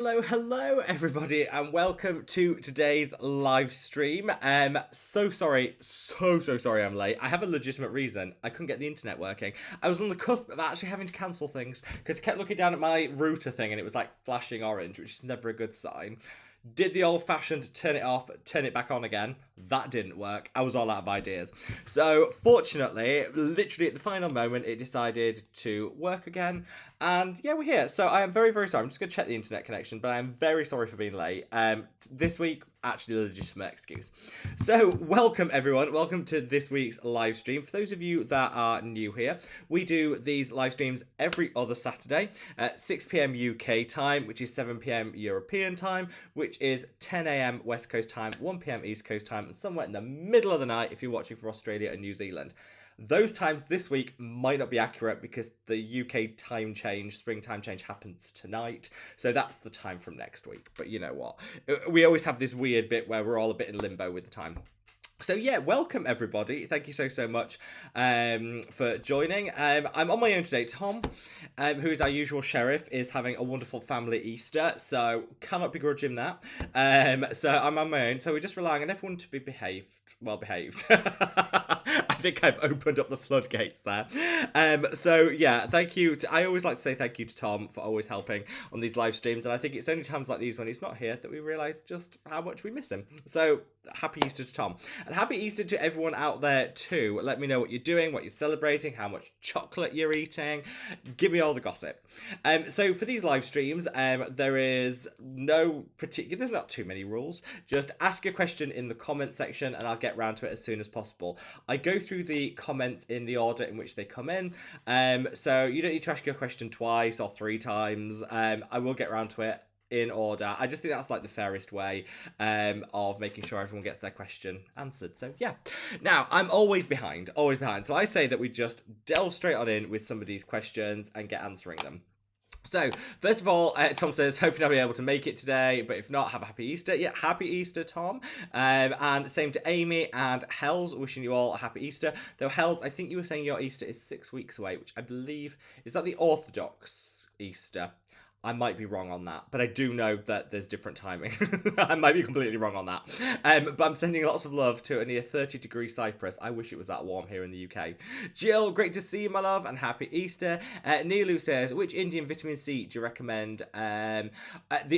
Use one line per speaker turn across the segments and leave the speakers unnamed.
Hello everybody, and welcome to today's live stream. So sorry I'm late. I have a legitimate reason. I couldn't get the internet working. I was on the cusp of actually having to cancel things because I kept looking down at my router thing and it was like flashing orange, which is never a good sign. Did the old fashioned turn it off, turn it back on again. That didn't work. I was all out of ideas. So, fortunately, literally at the final moment, it decided to work again. And yeah, we're here. So, I am very sorry. I'm just going to check the internet connection, but I am very sorry for being late. This week, actually, a legitimate excuse. So, welcome everyone. Welcome to this week's live stream. For those of you that are new here, we do these live streams every other Saturday at 6 p.m. UK time, which is 7 p.m. European time, which is 10 a.m. West Coast time, 1 p.m. East Coast time, and somewhere in the middle of the night if you're watching from Australia and New Zealand. Those times this week might not be accurate because the UK time change, spring time change, happens tonight. So that's the time from next week. But you know what? We always have this weird bit where we're all a bit in limbo with the time. So yeah, welcome everybody. Thank you so much for joining. I'm on my own today. Tom, who is our usual sheriff, is having a wonderful family Easter, so cannot begrudge him that. So I'm on my own. So we're just relying on everyone to be well behaved. I think I've opened up the floodgates there. So yeah, thank you. I always like to say thank you to Tom for always helping on these live streams, and I think it's only times like these when he's not here that we realise just how much we miss him. So happy Easter to Tom. And happy Easter to everyone out there too. Let me know what you're doing, what you're celebrating, how much chocolate you're eating. Give me all the gossip. So for these live streams, there is there's not too many rules. Just ask a question in the comment section and I'll get round to it as soon as possible. I go through the comments in the order in which they come in. So you don't need to ask your question twice or three times. I will get round to it in order. I just think that's like the fairest way of making sure everyone gets their question answered. So yeah. Now, I'm always behind. So I say that we just delve straight on in with some of these questions and get answering them. So, first of all, Tom says, hoping I'll be able to make it today, but if not, have a happy Easter. Yeah, happy Easter, Tom. And same to Amy and Hells, wishing you all a happy Easter. Though, Hells, I think you were saying your Easter is 6 weeks away, which I believe, is that the Orthodox Easter? I might be wrong on that, but I do know that there's different timing. I might be completely wrong on that. But I'm sending lots of love to a near 30-degree Cyprus. I wish it was that warm here in the UK. Jill, great to see you, my love, and happy Easter. Nilu says, which Indian vitamin C do you recommend? The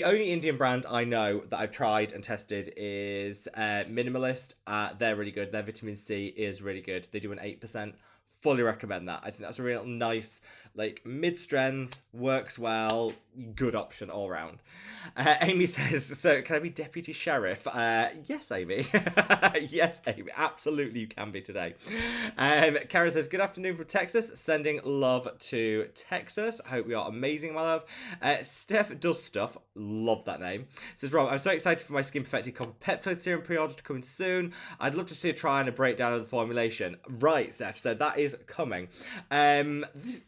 only Indian brand I know that I've tried and tested is Minimalist. They're really good. Their vitamin C is really good. They do an 8%. Fully recommend that. I think that's a real nice, like, mid-strength, works well, good option all round. Amy says, so can I be deputy sheriff? Yes, Amy. Yes, Amy. Absolutely you can be today. Karen says, good afternoon from Texas. Sending love to Texas. Hope you are amazing, my love. Steph does stuff. Love that name. Says, Rob, I'm so excited for my Skin Perfected Peptide Serum pre-order to come in soon. I'd love to see a try and a breakdown of the formulation. Right, Steph. So that is coming. This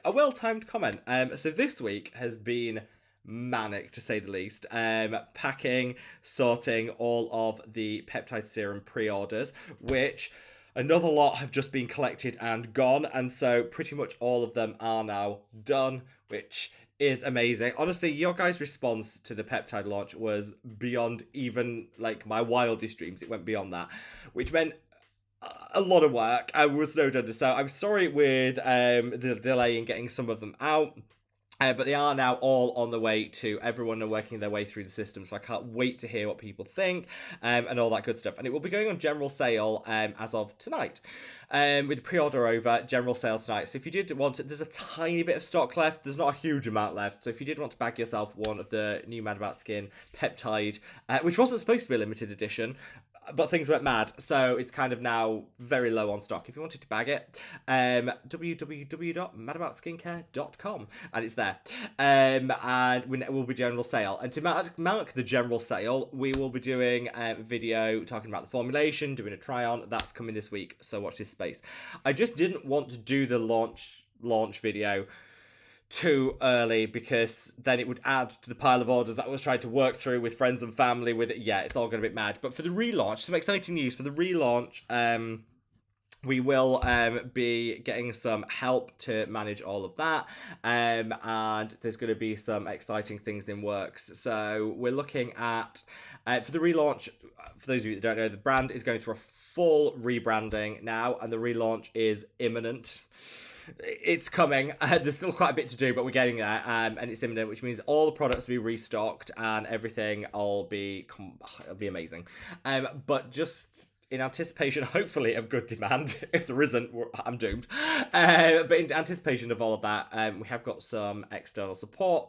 a well-timed comment. So this week has been manic, to say the least. Packing, sorting all of the peptide serum pre-orders, which another lot have just been collected and gone, and so pretty much all of them are now done, which is amazing. Honestly, your guys' response to the peptide launch was beyond even like my wildest dreams. It went beyond that, which meant a lot of work. I was snowed under, so I'm sorry with the delay in getting some of them out. But they are now all on the way to everyone are working their way through the system, so I can't wait to hear what people think and all that good stuff. And it will be going on general sale as of tonight. With the pre-order over, general sale tonight. So if you did want it, there's a tiny bit of stock left. There's not a huge amount left. So if you did want to bag yourself one of the new Mad About Skin Peptide, which wasn't supposed to be a limited edition, but things went mad, so it's kind of now very low on stock. If you wanted to bag it, www.madaboutskincare.com, and it's there. And we'll be general sale. And to mark the general sale, we will be doing a video talking about the formulation, doing a try-on. That's coming this week, so watch this space. I just didn't want to do the launch video too early because then it would add to the pile of orders that I was trying to work through with friends and family with it. Yeah, it's all going a bit mad. But for the relaunch, some exciting news for the relaunch we will be getting some help to manage all of that, and there's going to be some exciting things in works. So we're looking at, for the relaunch, for those of you that don't know, the brand is going through a full rebranding now, and the relaunch is imminent. It's coming. There's still quite a bit to do, but we're getting there, and it's imminent, which means all the products will be restocked and everything will be it'll be amazing. But just in anticipation, hopefully, of good demand. If there isn't, I'm doomed. But in anticipation of all of that, we have got some external support,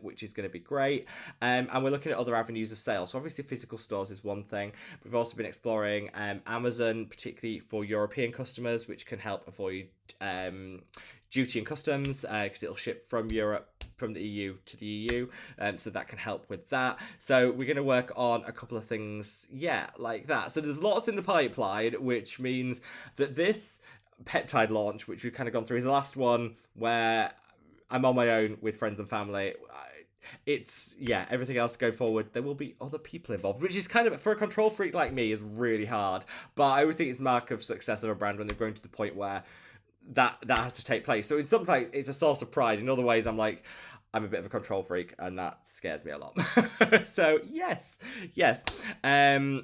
which is going to be great. And we're looking at other avenues of sales. So obviously, physical stores is one thing. We've also been exploring Amazon, particularly for European customers, which can help avoid duty and customs, because it'll ship from Europe, from the EU to the EU, so that can help with that. So we're going to work on a couple of things, like that. So there's lots in the pipeline, which means that this peptide launch, which we've kind of gone through, is the last one where I'm on my own with friends and family. It's everything else to go forward, there will be other people involved, which is kind of, for a control freak like me, is really hard. But I always think it's a mark of success of a brand when they've grown to the point where that has to take place. So in some ways it's a source of pride. In other ways I'm like, I'm a bit of a control freak, and that scares me a lot. So yes. So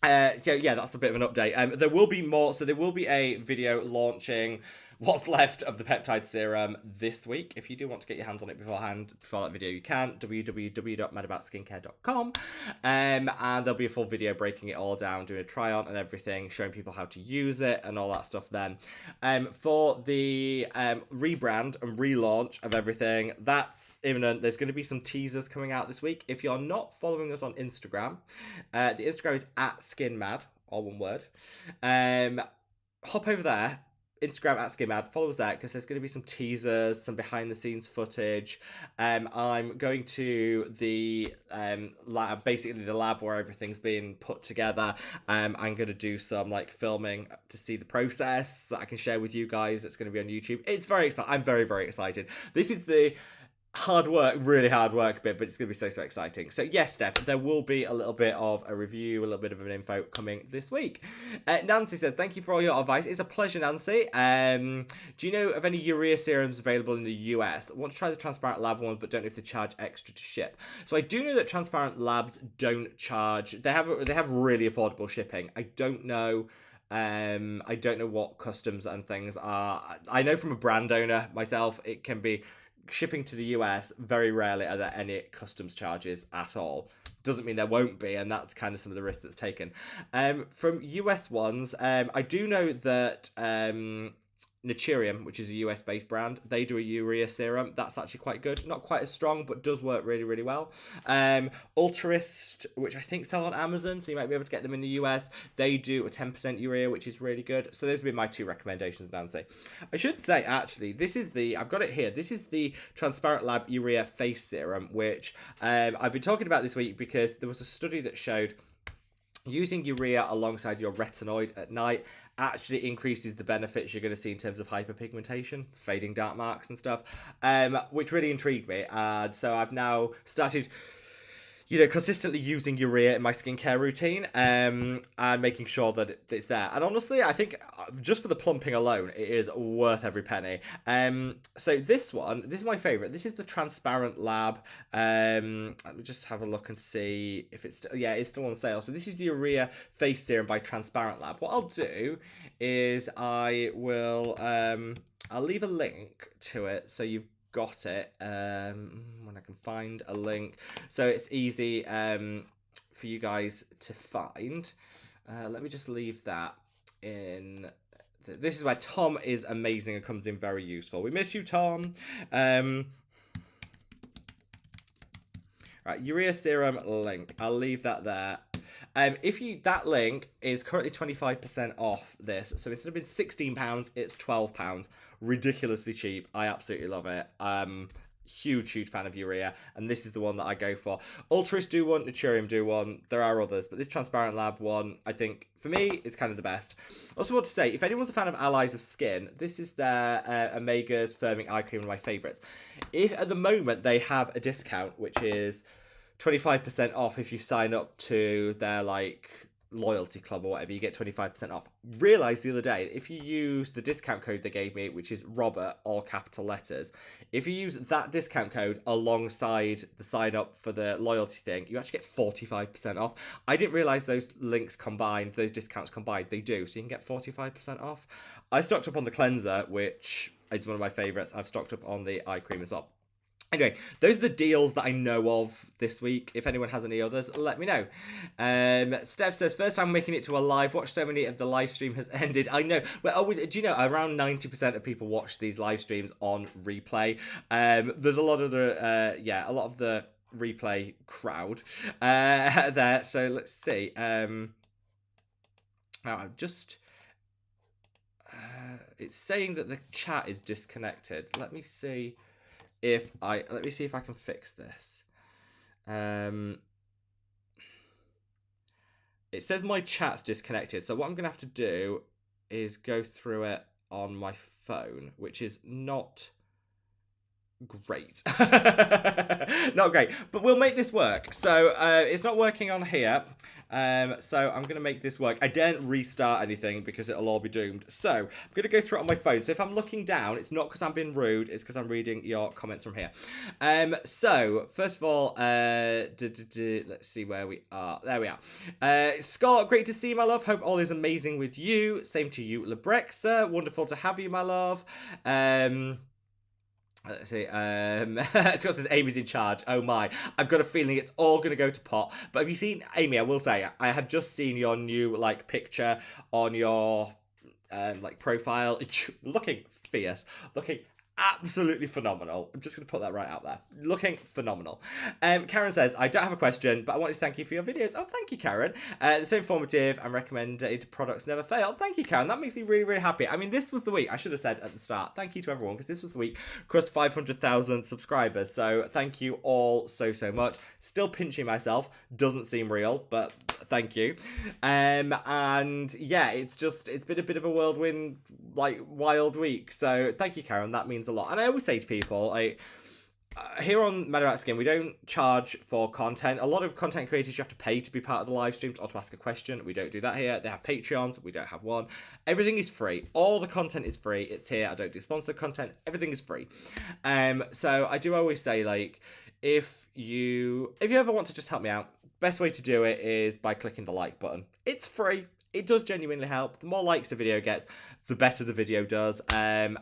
that's a bit of an update. There will be more. So there will be a video launching what's left of the peptide serum this week. If you do want to get your hands on it beforehand, before that video, you can, www.madaboutskincare.com. And there'll be a full video breaking it all down, doing a try on and everything, showing people how to use it and all that stuff then. For the rebrand and relaunch of everything, that's imminent. There's going to be some teasers coming out this week. If you're not following us on Instagram, the Instagram is @skinmad, all one word. Hop over there. Instagram @SkinMad, follow us there, because there's going to be some teasers, some behind the scenes footage. I'm going to the lab, basically the lab where everything's being put together. I'm going to do some filming to see the process that I can share with you guys. It's going to be on YouTube. It's very exciting. I'm very, very excited. This is the really hard work bit, but it's going to be so exciting. So yes, Steph, there will be a little bit of a review, a little bit of an info coming this week. Nancy said, thank you for all your advice. It's a pleasure, Nancy. Do you know of any urea serums available in the US? I want to try the Transparent Lab ones, but don't know if they charge extra to ship. So I do know that Transparent Labs don't charge. They have really affordable shipping. I don't know what customs and things are. I know from a brand owner myself, it can be shipping to the US. Very rarely are there any customs charges at all. Doesn't mean there won't be, and that's kind of some of the risk that's taken. From US ones, I do know that Naturium, which is a US based brand, they do a urea serum that's actually quite good. Not quite as strong, but does work really, really well. Ultrist, which I think sell on Amazon, so you might be able to get them in the US. They do a 10% urea, which is really good. So those would be my two recommendations, Nancy. I should say, actually, I've got it here. This is the Transparent Lab Urea Face Serum, which I've been talking about this week because there was a study that showed using urea alongside your retinoid at night actually increases the benefits you're going to see in terms of hyperpigmentation, fading dark marks and stuff, which really intrigued me. And so I've now started consistently using urea in my skincare routine, and making sure that it's there. And honestly, I think just for the plumping alone, it is worth every penny. So this is my favorite. This is the Transparent Lab. Let me just have a look and see if it's still on sale. So this is the Urea Face Serum by Transparent Lab. What I'll do is I'll leave a link to it so you've got it when I can find a link, so it's easy for you guys to find. Let me just leave that in. This is where Tom is amazing and comes in very useful. We miss you, Tom. Right, urea serum link. I'll leave that there. That link is currently 25% off this, so instead of being £16, it's £12. Ridiculously cheap. I absolutely love it. Huge fan of urea, and this is the one that I go for. Ultris do one, Naturium do one. There are others, but this Transparent Lab one, I think, for me, is kind of the best. I also want to say, if anyone's a fan of Allies of Skin, this is their Omega's Firming Eye Cream, one of my favourites. If at the moment they have a discount, which is 25% off if you sign up to their loyalty club or whatever, you get 25% off. Realised the other day, if you use the discount code they gave me, which is Robert, all capital letters, if you use that discount code alongside the sign up for the loyalty thing, you actually get 45% off. I didn't realise those links combined, those discounts combined, they do, so you can get 45% off. I stocked up on the cleanser, which is one of my favourites. I've stocked up on the eye cream as well. Anyway, those are the deals that I know of this week. If anyone has any others, let me know. Steph says, first time making it to a live. Watch so many of the live stream has ended. I know. We're always, do you know, around 90% of people watch these live streams on replay. There's a lot of the, a lot of the replay crowd there. So let's see. It's saying that the chat is disconnected. Let me see if I can fix this. It says my chat's disconnected, so what I'm gonna have to do is go through it on my phone, which is not great. Not great, but we'll make this work. So it's not working on here, so I'm gonna make this work. I didn't restart anything because it'll all be doomed, so I'm gonna go through it on my phone. So if I'm looking down, it's not because I'm being rude, it's because I'm reading your comments from here. So first of all, let's see where we are. There we are. Scott, great to see you, my love. Hope all is amazing with you. Same to you, Lebrexa. Wonderful to have you, my love. Let's see. Scott says Amy's in charge. Oh my! I've got a feeling it's all going to go to pot. But have you seen Amy? I will say I have just seen your new picture on your profile. Looking fierce. Looking absolutely phenomenal. I'm just going to put that right out there. Looking phenomenal. Karen says, I don't have a question, but I wanted to thank you for your videos. Oh, thank you, Karen. So informative and recommended products never fail. Thank you, Karen. That makes me really, really happy. I mean, this was the week. I should have said at the start, thank you to everyone, because this was the week crossed 500,000 subscribers. So thank you all so, so much. Still pinching myself. Doesn't seem real, but thank you. And yeah, it's been a bit of a whirlwind, wild week. So thank you, Karen. That means a lot. And I always say to people, here on Mad About Skin, we don't charge for content. A lot of content creators, you have to pay to be part of the live streams or to ask a question. We don't do that here. They have Patreons. We don't have one. Everything is free. All the content is free. It's here. I don't do sponsored content. Everything is free. So I do always say, if you ever want to just help me out, best way to do it is by clicking the like button. It's free. It does genuinely help. The more likes the video gets, the better the video does. And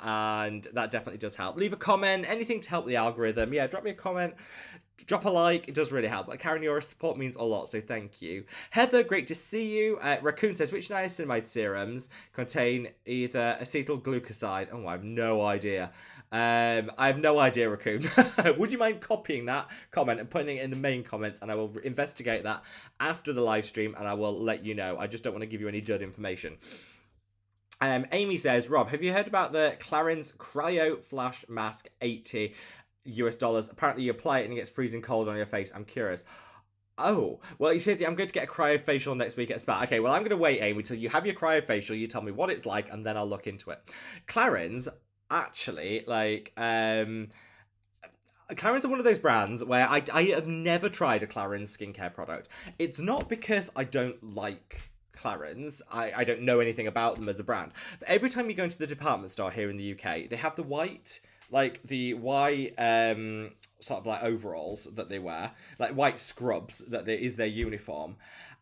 that definitely does help. Leave a comment, anything to help the algorithm. Yeah, drop me a comment, drop a like. It does really help. But Karen, your support means a lot, so thank you. Heather, great to see you. Raccoon says, which niacinamide serums contain either acetylglucoside? Oh, I have no idea. I have no idea, Raccoon. Would you mind copying that comment and putting it in the main comments, and I will investigate that after the live stream, and I will let you know. I just don't want to give you any dud information. Amy says, Rob, have you heard about the Clarins Cryo Flash Mask, $80 US? Apparently you apply it and it gets freezing cold on your face. I'm curious. Oh, well, you said I'm going to get a cryofacial next week at Spa. Okay, well, I'm going to wait, Amy, till you have your cryofacial. You tell me what it's like, and then I'll look into it. Clarins, actually, Clarins are one of those brands where I have never tried a Clarins skincare product. It's not because I don't like Clarins. I don't know anything about them as a brand. But every time you go into the department store here in the UK, they have the white, overalls that they wear, white scrubs that is their uniform.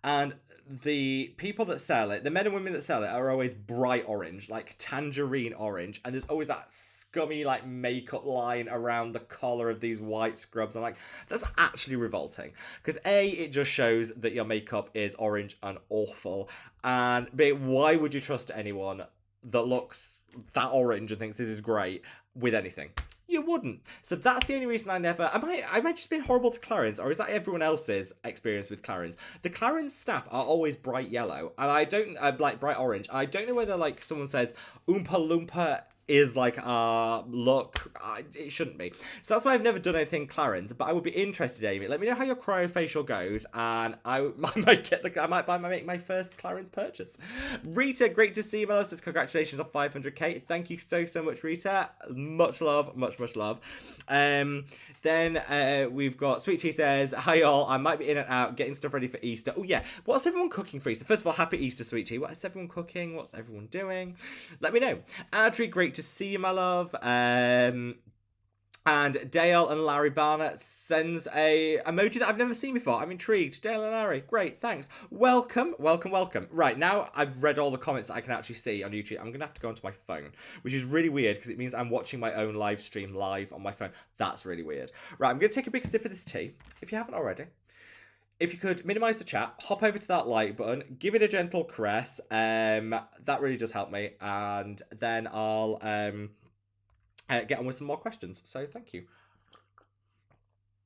And the people that sell it, the men and women that sell it, are always bright orange, tangerine orange, and there's always that scummy makeup line around the collar of these white scrubs. I'm like, that's actually revolting, because A, it just shows that your makeup is orange and awful, and B, why would you trust anyone that looks that orange and thinks this is great with anything? You wouldn't. So that's the only reason I never... I might just be horrible to Clarins, or is that everyone else's experience with Clarins? The Clarins staff are always bright yellow, and I don't... bright orange. I don't know whether, someone says Oompa Loompa is like our look. It shouldn't be. So that's why I've never done anything Clarins. But I would be interested, Amy. Let me know how your cryofacial goes, and I might make my first Clarins purchase. Rita, great to see you, my love. Says congratulations on 500k. Thank you so much, Rita. Much love, much love. Then we've got Sweet Tea says, hi all. I might be in and out getting stuff ready for Easter. Oh yeah, what's everyone cooking for Easter? First of all, happy Easter, Sweet Tea. What is everyone cooking? What's everyone doing? Let me know. Adri, great to see you, my love. And Dale and Larry Barnett sends a emoji that I've never seen before. I'm intrigued. Dale and Larry, great, thanks. Welcome. Right, now I've read all the comments that I can actually see on YouTube. I'm going to have to go onto my phone, which is really weird because it means I'm watching my own live stream live on my phone. That's really weird. Right, I'm going to take a big sip of this tea, if you haven't already. If you could minimise the chat, hop over to that like button, give it a gentle caress. That really does help me. And then I'll... get on with some more questions. So thank you.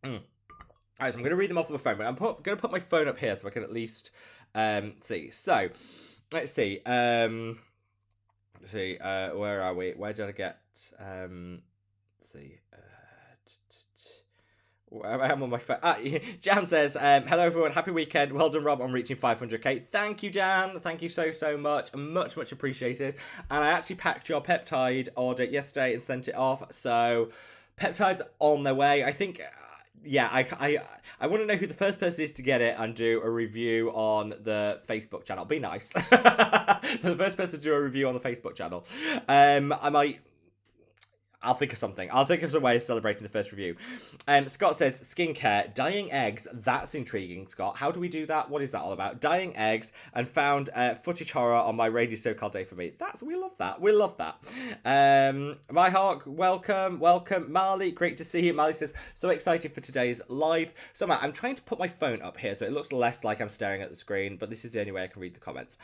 Alright, so I'm going to read them off my phone, but I'm going to put my phone up here so I can at least see. So, let's see. Where are we? Where did I get... let's see. I'm on my phone. Jan says, hello everyone, happy weekend. Well done, Rob, on reaching 500k. Thank you, Jan. Thank you so much. Much appreciated. And I actually packed your peptide order yesterday and sent it off. So, peptides on their way. I think, yeah, I want to know who the first person is to get it and do a review on the Facebook channel. Be nice. The first person to do a review on the Facebook channel. I'll think of something. I'll think of some way of celebrating the first review. Scott says, skincare, dyeing eggs. That's intriguing, Scott. How do we do that? What is that all about? Dyeing eggs, and found footage horror on my Radio So-Called Day for Me. We love that. We love that. My Hawk, welcome. Marley, great to see you. Marley says, so excited for today's live. So Matt, I'm trying to put my phone up here so it looks less like I'm staring at the screen, but this is the only way I can read the comments.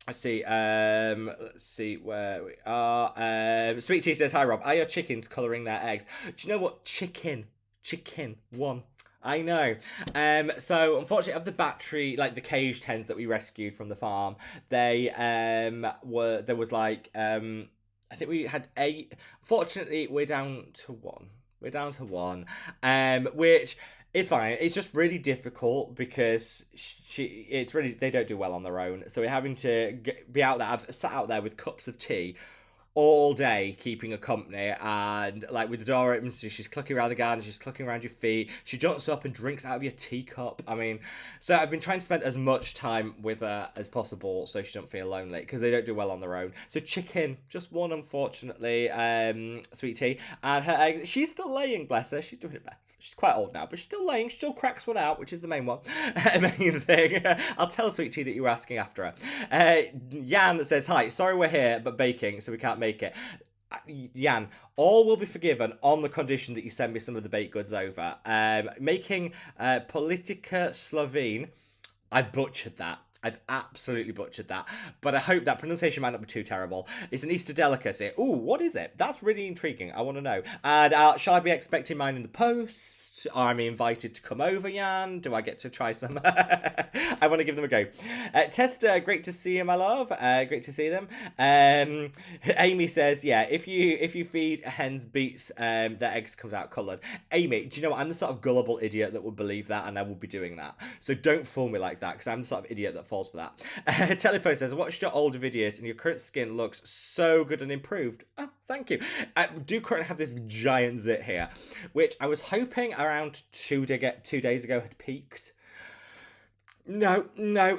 Let's see where we are. Sweet Tea says, hi Rob, are your chickens colouring their eggs? Do you know what? Chicken, one. I know. So unfortunately, of the battery, like the caged hens that we rescued from the farm, there was like, I think we had 8. Fortunately, we're down to 1. Which is fine. It's just really difficult because they don't do well on their own. So we're having to be out there. I've sat out there with cups of tea all day, keeping a company, and like with the door open, so she's clucking around the garden, she's clucking around your feet, she jumps up and drinks out of your teacup. I mean, so I've been trying to spend as much time with her as possible so she don't feel lonely, because they don't do well on their own. So chicken, just one, unfortunately. Sweet Tea, and her eggs, she's still laying, bless her, she's doing her best. She's quite old now, but she's still laying, she still cracks one out, which is the main one. Main thing. I'll tell Sweet Tea that you were asking after her. Jan that says, hi, sorry we're here, but baking, so we can't make it. Jan, all will be forgiven on the condition that you send me some of the baked goods over. Making Politica Slovene, I butchered that. I've absolutely butchered that. But I hope that pronunciation might not be too terrible. It's an Easter delicacy. Ooh, what is it? That's really intriguing. I want to know. And shall I be expecting mine in the post? Are I invited to come over, Jan? Do I get to try some? I want to give them a go. Testa, great to see you, my love. Great to see them. Amy says, yeah, if you feed hens beets, their eggs comes out coloured. Amy, do you know what? I'm the sort of gullible idiot that would believe that, and I will be doing that. So don't fool me like that, because I'm the sort of idiot that falls for that. Telephone says, I watched your older videos, and your current skin looks so good and improved. Oh, thank you. I do currently have this giant zit here, which I was hoping around 2 days ago had peaked. No,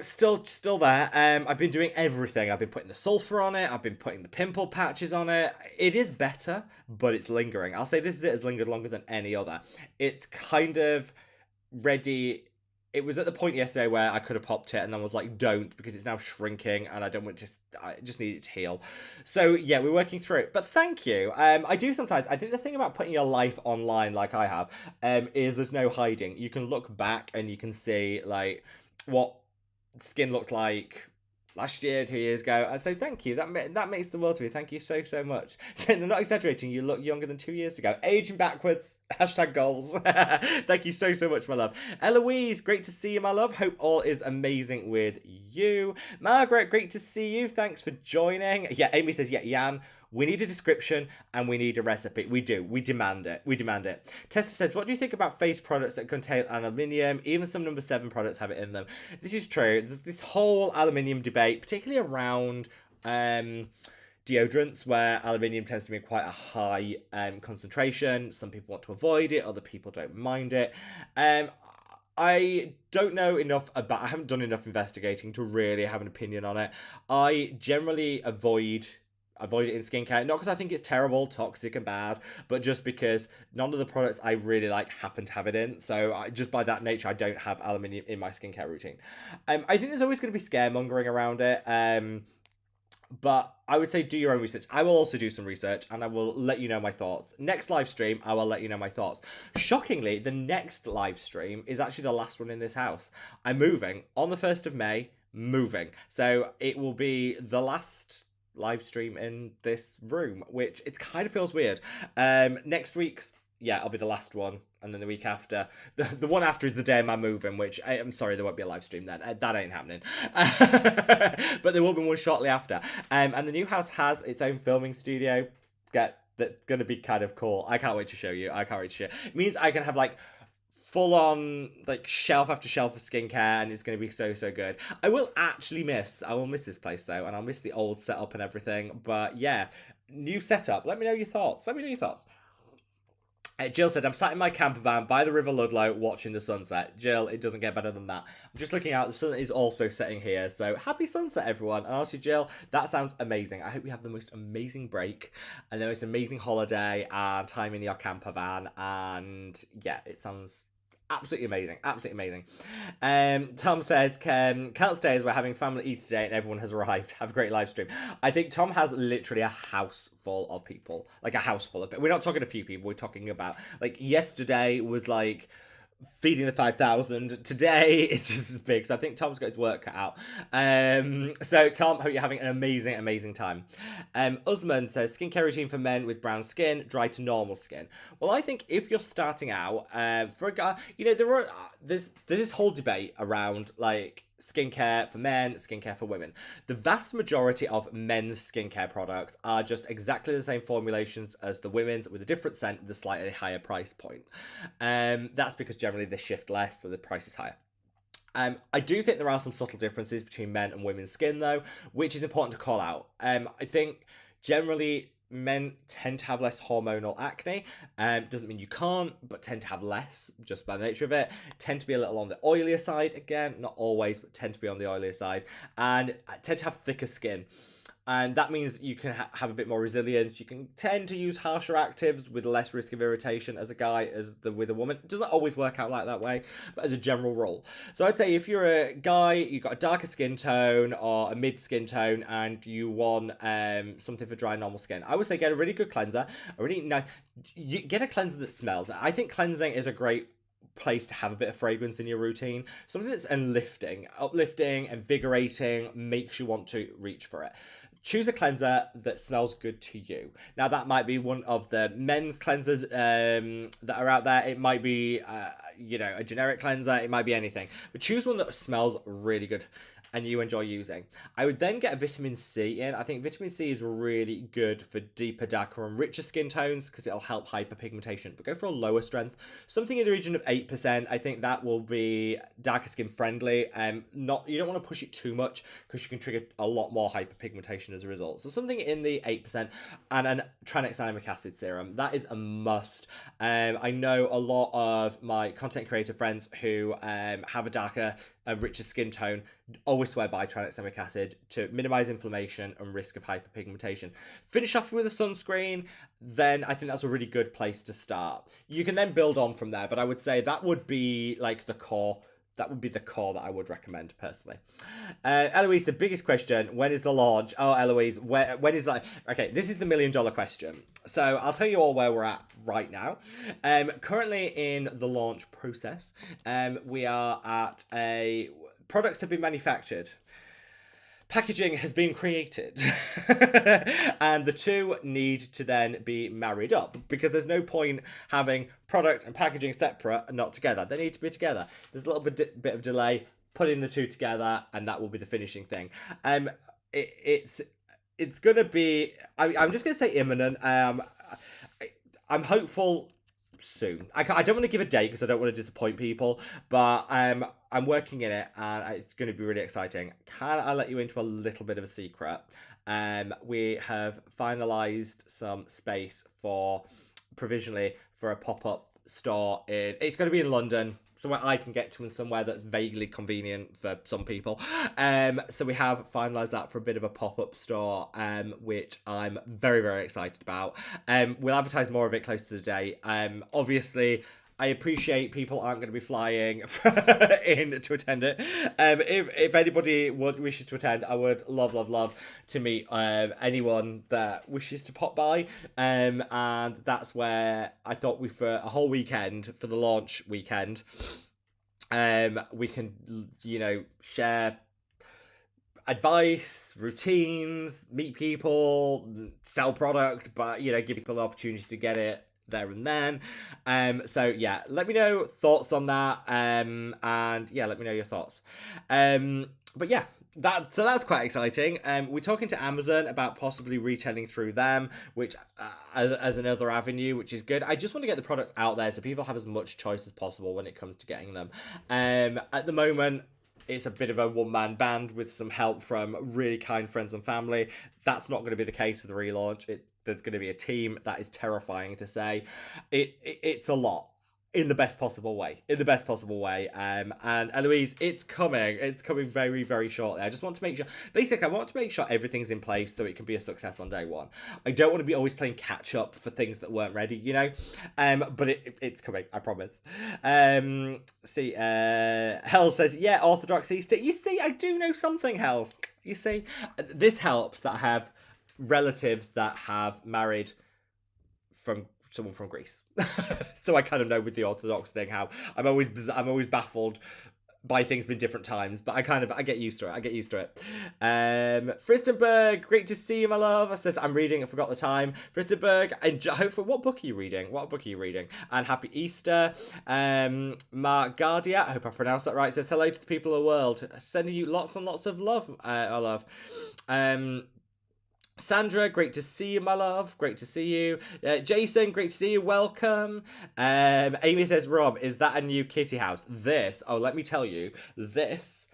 still there. I've been doing everything. I've been putting the sulfur on it. I've been putting the pimple patches on it. It is better, but it's lingering. I'll say this zit has lingered longer than any other. It's kind of ready. It was at the point yesterday where I could have popped it and then was like, don't, because it's now shrinking and I just need it to heal. So yeah, we're working through it, but thank you. I do sometimes, I think the thing about putting your life online like I have, is there's no hiding. You can look back and you can see like what skin looked like last year, 2 years ago. And so thank you. That makes the world to me. Thank you so, so much. I'm not exaggerating. You look younger than 2 years ago. Aging backwards. Hashtag goals. Thank you so, so much, my love. Eloise, great to see you, my love. Hope all is amazing with you. Margaret, great to see you. Thanks for joining. Yeah, Amy says, yeah, Jan, we need a description and we need a recipe. We do. We demand it. We demand it. Tessa says, what do you think about face products that contain aluminium? Even some number 7 products have it in them. This is true. There's this whole aluminium debate, particularly around deodorants, where aluminium tends to be quite a high concentration. Some people want to avoid it. Other people don't mind it. I don't know enough about, I haven't done enough investigating to really have an opinion on it. I generally avoid it in skincare, not because I think it's terrible, toxic and bad, but just because none of the products I really like happen to have it in. So just by that nature, I don't have aluminium in my skincare routine. I think there's always going to be scaremongering around it. But I would say do your own research. I will also do some research and I will let you know my thoughts. Next live stream, I will let you know my thoughts. Shockingly, the next live stream is actually the last one in this house. I'm moving on the 1st of May, moving. So it will be the last live stream in this room, which it kind of feels weird. Next week's, yeah, I'll be the last one, and then the week after, the one after is the day I'm moving, which I'm sorry, there won't be a live stream then. That ain't happening. But there will be one shortly after. And the new house has its own filming studio. That's going to be kind of cool. I can't wait to show you. It means I can have like full on like shelf after shelf of skincare, and it's going to be so, so good. I will miss this place though, and I'll miss the old setup and everything. But yeah, new setup. Let me know your thoughts. Jill said, I'm sat in my camper van by the River Ludlow watching the sunset. Jill, it doesn't get better than that. I'm just looking out. The sun is also setting here. So happy sunset, everyone. And honestly, Jill, that sounds amazing. I hope you have the most amazing break and the most amazing holiday and time in your camper van. And yeah, it sounds absolutely amazing. Tom says, can't stay as we're having family Easter today and everyone has arrived. Have a great live stream. I think Tom has literally a house full of people, like a house full of people. We're not talking a few people, we're talking about, like, yesterday was like feeding the 5,000. Today it's just as big. So I think Tom's got his work cut out. So Tom, hope you're having an amazing time. Usman says, skincare routine for men with brown skin, dry to normal skin. Well, I think if you're starting out, for a guy, you know, there's this whole debate around like skincare for men, skincare for women. The vast majority of men's skincare products are just exactly the same formulations as the women's, with a different scent with a slightly higher price point. That's because generally they shift less, so the price is higher. I do think there are some subtle differences between men and women's skin though, which is important to call out. I think generally men tend to have less hormonal acne. Doesn't mean you can't, but tend to have less just by the nature of it. Tend to be a little on the oilier side. Again, not always, but tend to be on the oilier side. And tend to have thicker skin. And that means you can have a bit more resilience. You can tend to use harsher actives with less risk of irritation as a guy with a woman. It doesn't always work out like that way, but as a general rule. So I'd say if you're a guy, you've got a darker skin tone or a mid skin tone, and you want something for dry, normal skin, I would say get a really good cleanser. Get a cleanser that smells. I think cleansing is a great place to have a bit of fragrance in your routine. Something that's uplifting, invigorating, makes you want to reach for it. Choose a cleanser that smells good to you. Now, that might be one of the men's cleansers that are out there. It might be, a generic cleanser. It might be anything. But choose one that smells really good and you enjoy using. I would then get a vitamin C in. I think vitamin C is really good for deeper, darker, and richer skin tones because it'll help hyperpigmentation. But go for a lower strength, something in the region of 8%. I think that will be darker skin friendly. You don't want to push it too much because you can trigger a lot more hyperpigmentation as a result. So something in the 8%, and an tranexamic acid serum. That is a must. I know a lot of my content creator friends who have a darker, a richer skin tone always swear by tranexamic acid to minimize inflammation and risk of hyperpigmentation. Finish off with a sunscreen, then I think that's a really good place to start. You can then build on from there, but I would say that would be like the core. That would be the core that I would recommend personally. Eloise, the biggest question, when is the launch? Oh, Eloise, when is that? Okay, this is the $1 million question. So I'll tell you all where we're at right now. Currently in the launch process, we are at products have been manufactured. packaging has been created and the two need to then be married up because there's no point having product and packaging separate and not together. They need to be together. There's a little bit of delay, putting the two together, and that will be the finishing thing. It's gonna be, I'm just gonna say imminent. I'm hopeful soon. I don't want to give a date because I don't want to disappoint people, but I'm working in it and it's going to be really exciting. Can I let you into a little bit of a secret? We have finalized some space for provisionally for a pop-up store it's going to be in London, somewhere I can get to and somewhere that's vaguely convenient for some people. So we have finalised that for a bit of a pop-up store, which I'm very, very excited about. We'll advertise more of it close to the date. Obviously, I appreciate people aren't going to be flying in to attend it. If anybody wishes to attend, I would love to meet anyone that wishes to pop by. And that's where I thought for a whole weekend, for the launch weekend, we can, share advice, routines, meet people, sell product, but, give people the opportunity to get it there and then. So yeah, let me know thoughts on that, and yeah, let me know your thoughts. But yeah, that's quite exciting. We're talking to Amazon about possibly retailing through them, which as another avenue, which is good. I just want to get the products out there so people have as much choice as possible when it comes to getting them. At the moment, it's a bit of a one-man band with some help from really kind friends and family. That's not going to be the case with the relaunch. There's going to be a team. That is terrifying to say. It's a lot. In the best possible way. And Eloise, it's coming very, very shortly. I just want to make sure, basically, I want to make sure everything's in place so it can be a success on day one. I don't want to be always playing catch up for things that weren't ready, but it's coming, I promise. Hell says, yeah, Orthodox Easter. You see, I do know something, Hells. You see, this helps that I have relatives that have married from someone from Greece. So I kind of know with the Orthodox thing how I'm always baffled by things in different times, but I get used to it. Fristenberg, great to see you, my love. I says I'm reading, I forgot the time. Fristenberg, and hopefully, what book are you reading? And happy Easter. Mark Guardia, I hope I pronounced that right, says hello to the people of the world. Sending you lots and lots of love, my love. Sandra, great to see you, my love. Great to see you. Jason, great to see you. Welcome. Amy says, Rob, is that a new kitty house? Let me tell you, this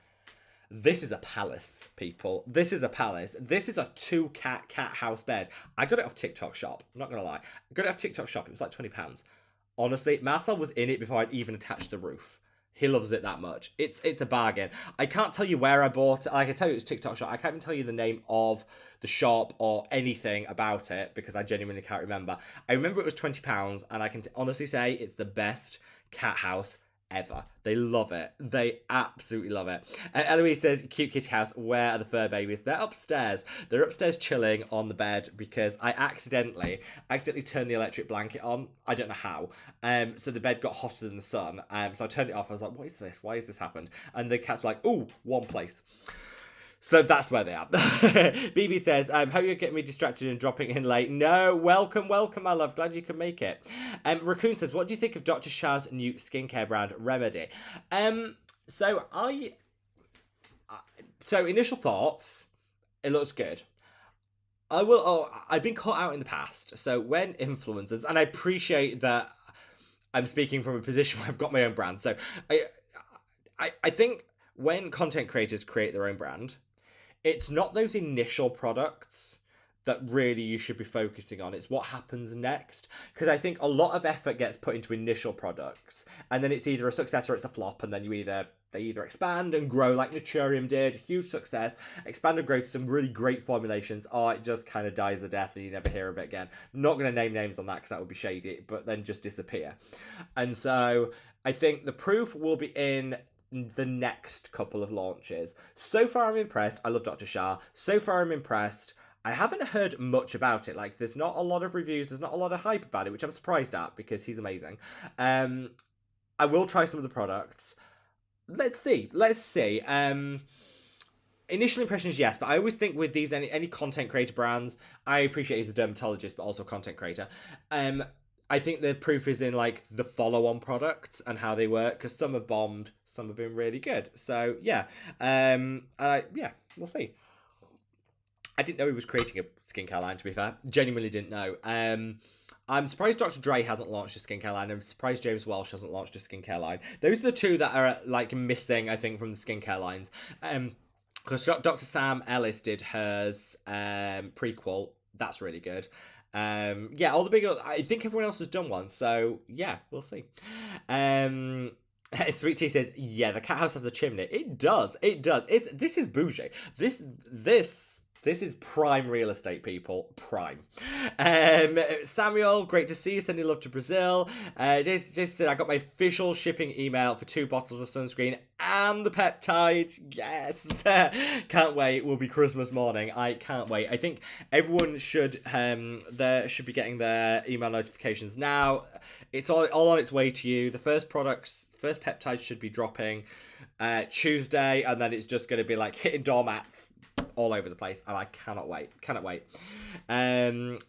is a palace, people. This is a palace. This is a 2-cat house bed. I got it off TikTok shop. I'm not going to lie. I got it off TikTok shop. It was like £20. Honestly, Marcel was in it before I'd even attached the roof. He loves it that much. It's a bargain. I can't tell you where I bought it. I can tell you it's TikTok shop. I can't even tell you the name of the shop or anything about it because I genuinely can't remember. I remember it was £20, and I can honestly say it's the best cat house ever. They love it. They absolutely love it. Eloise says, cute kitty house, where are the fur babies? They're upstairs. They're upstairs chilling on the bed because I accidentally turned the electric blanket on. I don't know how. So the bed got hotter than the sun. So I turned it off. I was like, what is this? Why has this happened? And the cats were like, ooh, one place. So that's where they are. BB says, hope you're getting me distracted and dropping in late. No, welcome, my love. Glad you could make it. Raccoon says, what do you think of Dr. Shah's new skincare brand, Remedy? So initial thoughts, it looks good. I've been caught out in the past. So when influencers, and I appreciate that I'm speaking from a position where I've got my own brand. So I think when content creators create their own brand, it's not those initial products that really you should be focusing on. It's what happens next. Because I think a lot of effort gets put into initial products, and then it's either a success or it's a flop, and then they either expand and grow like Naturium did, huge success, expand and grow to some really great formulations, or it just kind of dies a death and you never hear of it again. I'm not going to name names on that because that would be shady, but then just disappear. And so I think the proof will be in the next couple of launches. So far I'm impressed. I love Dr. Shah. So far I'm impressed. I haven't heard much about it. Like, there's not a lot of reviews, there's not a lot of hype about it, which I'm surprised at because he's amazing. I will try some of the products. Let's see. initial impressions, yes, but I always think with these any content creator brands, I appreciate he's a dermatologist, but also a content creator. I think the proof is in like the follow-on products and how they work, because some have bombed, some have been really good. So yeah, yeah, we'll see. I didn't know he was creating a skincare line, to be fair. Genuinely didn't know. I'm surprised Dr. Dre hasn't launched a skincare line. I'm surprised James Welsh hasn't launched a skincare line. Those are the two that are like missing, I think, from the skincare lines. Because Dr. Sam Ellis did hers prequel. That's really good. Yeah, all the big. I think everyone else has done one. So yeah, we'll see. Sweet Tea says, "Yeah, the cat house has a chimney. It does. It does. This is bougie. This is prime real estate, people. Prime." Samuel, great to see you. Sending love to Brazil. Jason said, I got my official shipping email for 2 bottles of sunscreen and the peptide. Yes. Can't wait. It will be Christmas morning. I can't wait. I think everyone should be getting their email notifications now. It's all on its way to you. The first peptides should be dropping Tuesday, and then it's just going to be like hitting doormats all over the place, and I cannot wait.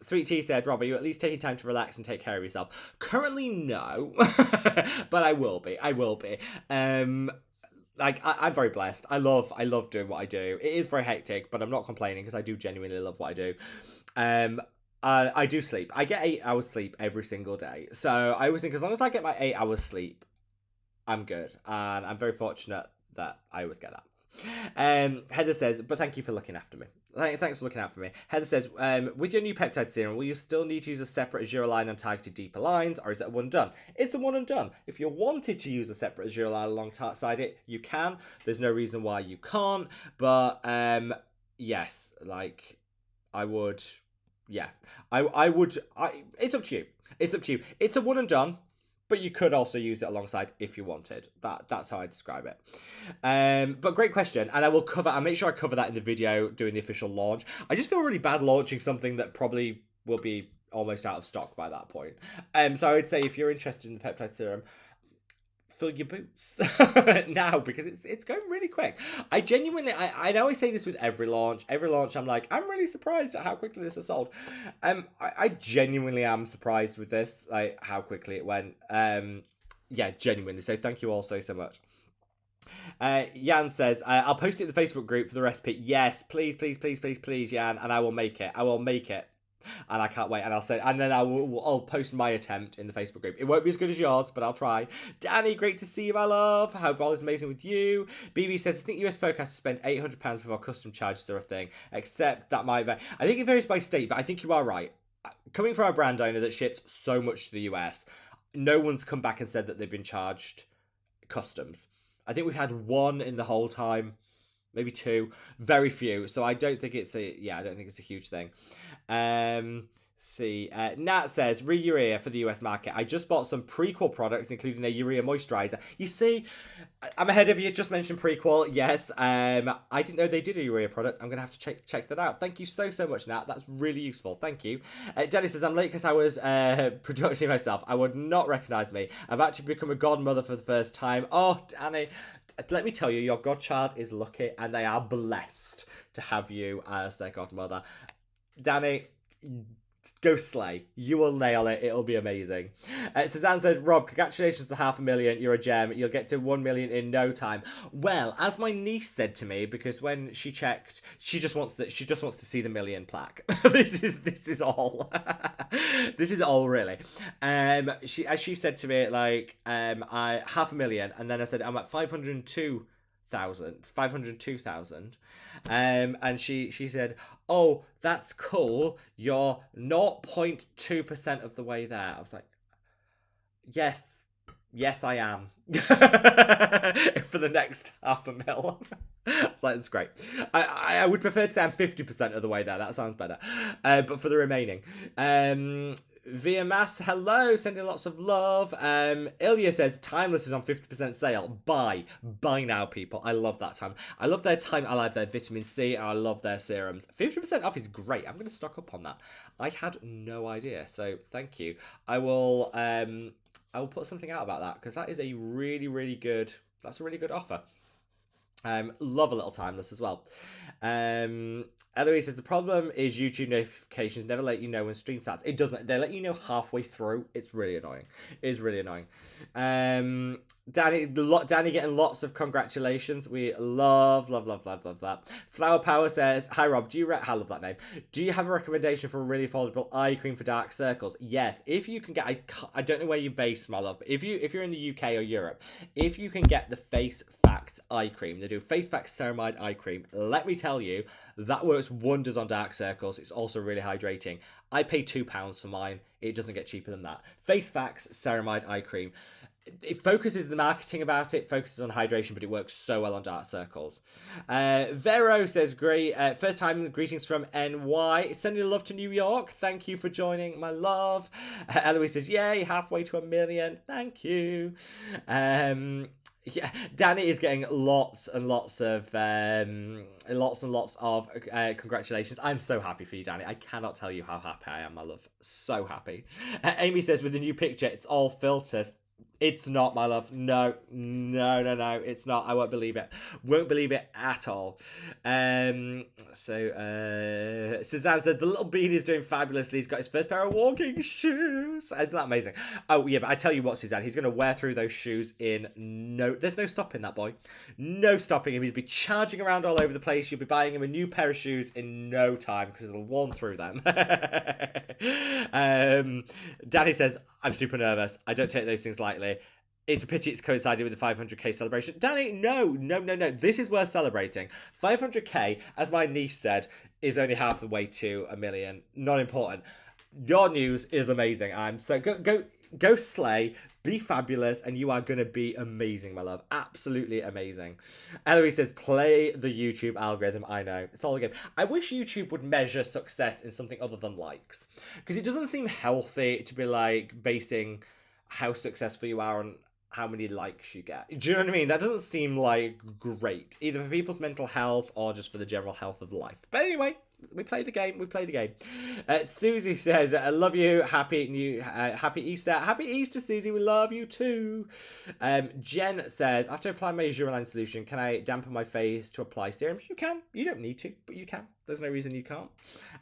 Sweet Tea said, Rob, are you at least taking time to relax and take care of yourself? Currently, no. But I will be. Like, I'm very blessed. I love doing what I do. It is very hectic, but I'm not complaining because I do genuinely love what I do. I do sleep. I get 8 hours sleep every single day. So I always think as long as I get my 8 hours sleep, I'm good. And I'm very fortunate that I always get that. Heather says, but thank you for looking after me. Thanks for looking out for me. Heather says, with your new peptide serum, will you still need to use a separate Azure line on targeted deeper lines, or is it a one and done? It's a one and done. If you wanted to use a separate Azure line alongside it, you can. There's no reason why you can't. But yes, like I would. Yeah, I would. It's up to you. It's up to you. It's a one and done. But you could also use it alongside if you wanted. That's how I describe it. But great question, and I'll make sure I cover that in the video doing the official launch. I just feel really bad launching something that probably will be almost out of stock by that point. So I would say if you're interested in the peptide serum, fill your boots now, because it's going really quick. I genuinely, I always say this with every launch. Every launch, I'm like, I'm really surprised at how quickly this has sold. I genuinely am surprised with this, like how quickly it went. Yeah, genuinely. So thank you all so much. Jan says, I'll post it in the Facebook group for the recipe. Yes, please, Jan, and I will make it. And I can't wait. And I'll post my attempt in the Facebook group. It won't be as good as yours, but I'll try. Danny, great to see you, my love. Hope all is amazing with you. BB says, I think US folk has to spend £800 before custom charges are a thing. Except that might vary. I think it varies by state, but I think you are right. Coming from a brand owner that ships so much to the US, no one's come back and said that they've been charged customs. I think we've had one in the whole time. Maybe 2, very few. So I don't think it's a huge thing. Nat says, re-urea for the US market. I just bought some prequel products, including their urea moisturizer. You see, I'm ahead of you. Just mentioned prequel. Yes. I didn't know they did a urea product. I'm gonna have to check that out. Thank you so much, Nat. That's really useful. Thank you. Dennis says, I'm late because I was producing myself. I would not recognize me. I'm about to become a godmother for the first time. Oh, Danny. Let me tell you, your godchild is lucky and they are blessed to have you as their godmother. Danny, go slay. You will nail it. It'll be amazing. Suzanne says, Rob, congratulations to 500,000. You're a gem. You'll get to 1 million in no time. Well, as my niece said to me, because when she checked, she just wants to see the million plaque. This is all. This is all really. She said to me, like, I 500,000, and then I said I'm at 502,000. And she said, oh, that's cool, you're 0.2% of the way there. I was like, yes I am. For the next 500,000. It's like, that's great. I would prefer to say I'm 50% of the way there. That sounds better. But for the remaining, Via Mass, hello, sending lots of love. Ilya says, Timeless is on 50% sale. Buy now, people. I love that time. I love their time. I like their vitamin C, and I love their serums. 50% off is great. I'm going to stock up on that. I had no idea, so thank you. I will put something out about that, because that is a really good. That's a really good offer. Love a little timeless as well. Eloise says the problem is YouTube notifications never let you know when stream starts. It doesn't. They let you know halfway through. It's really annoying. It is really annoying. Danny getting lots of congratulations. We love that. Flower Power says, "Hi Rob, I love that name. Do you have a recommendation for a really affordable eye cream for dark circles?" Yes, if you can get, I don't know where you're based, my love, but if you're in the UK or Europe, if you can get the Face Facts eye cream, they do Face Facts ceramide eye cream. Let me tell you, that works wonders on dark circles. It's also really hydrating. I paid £2 for mine. It doesn't get cheaper than that. Face Facts ceramide eye cream. It focuses the marketing about it, focuses on hydration, but it works so well on dark circles. Vero says, great. First time greetings from NY. Sending love to New York. Thank you for joining, my love. Eloise says, yay, halfway to 1 million. Thank you. Yeah, Danny is getting lots and lots of congratulations. I'm so happy for you, Danny. I cannot tell you how happy I am, my love. So happy. Amy says, with the new picture, it's all filters. It's not, my love. No, it's not. I won't believe it. Won't believe it at all. Suzanne said, the little bean is doing fabulously. He's got his first pair of walking shoes. Isn't that amazing? Oh, yeah, but I tell you what, Suzanne, he's going to wear through those shoes there's no stopping that boy. No stopping him. He'll be charging around all over the place. You'll be buying him a new pair of shoes in no time because it'll worn through them. Danny says, I'm super nervous. I don't take those things lightly. It's a pity it's coincided with the 500k celebration. Danny, no. This is worth celebrating. 500k, as my niece said, is only half the way to 1 million. Not important. Your news is amazing. I'm so go slay, be fabulous, and you are gonna be amazing, my love. Absolutely amazing. Eloise says, play the YouTube algorithm. I know, it's all a game. I wish YouTube would measure success in something other than likes, because it doesn't seem healthy to be like basing how successful you are on how many likes you get. Do you know what I mean? That doesn't seem like great, either for people's mental health or just for the general health of life. But anyway, we play the game. Susie says, I love you. Happy Easter. Happy Easter, Susie. We love you too. Jen says, after applying my Azure solution, can I dampen my face to apply serums? You can. You don't need to, but you can. There's no reason you can't.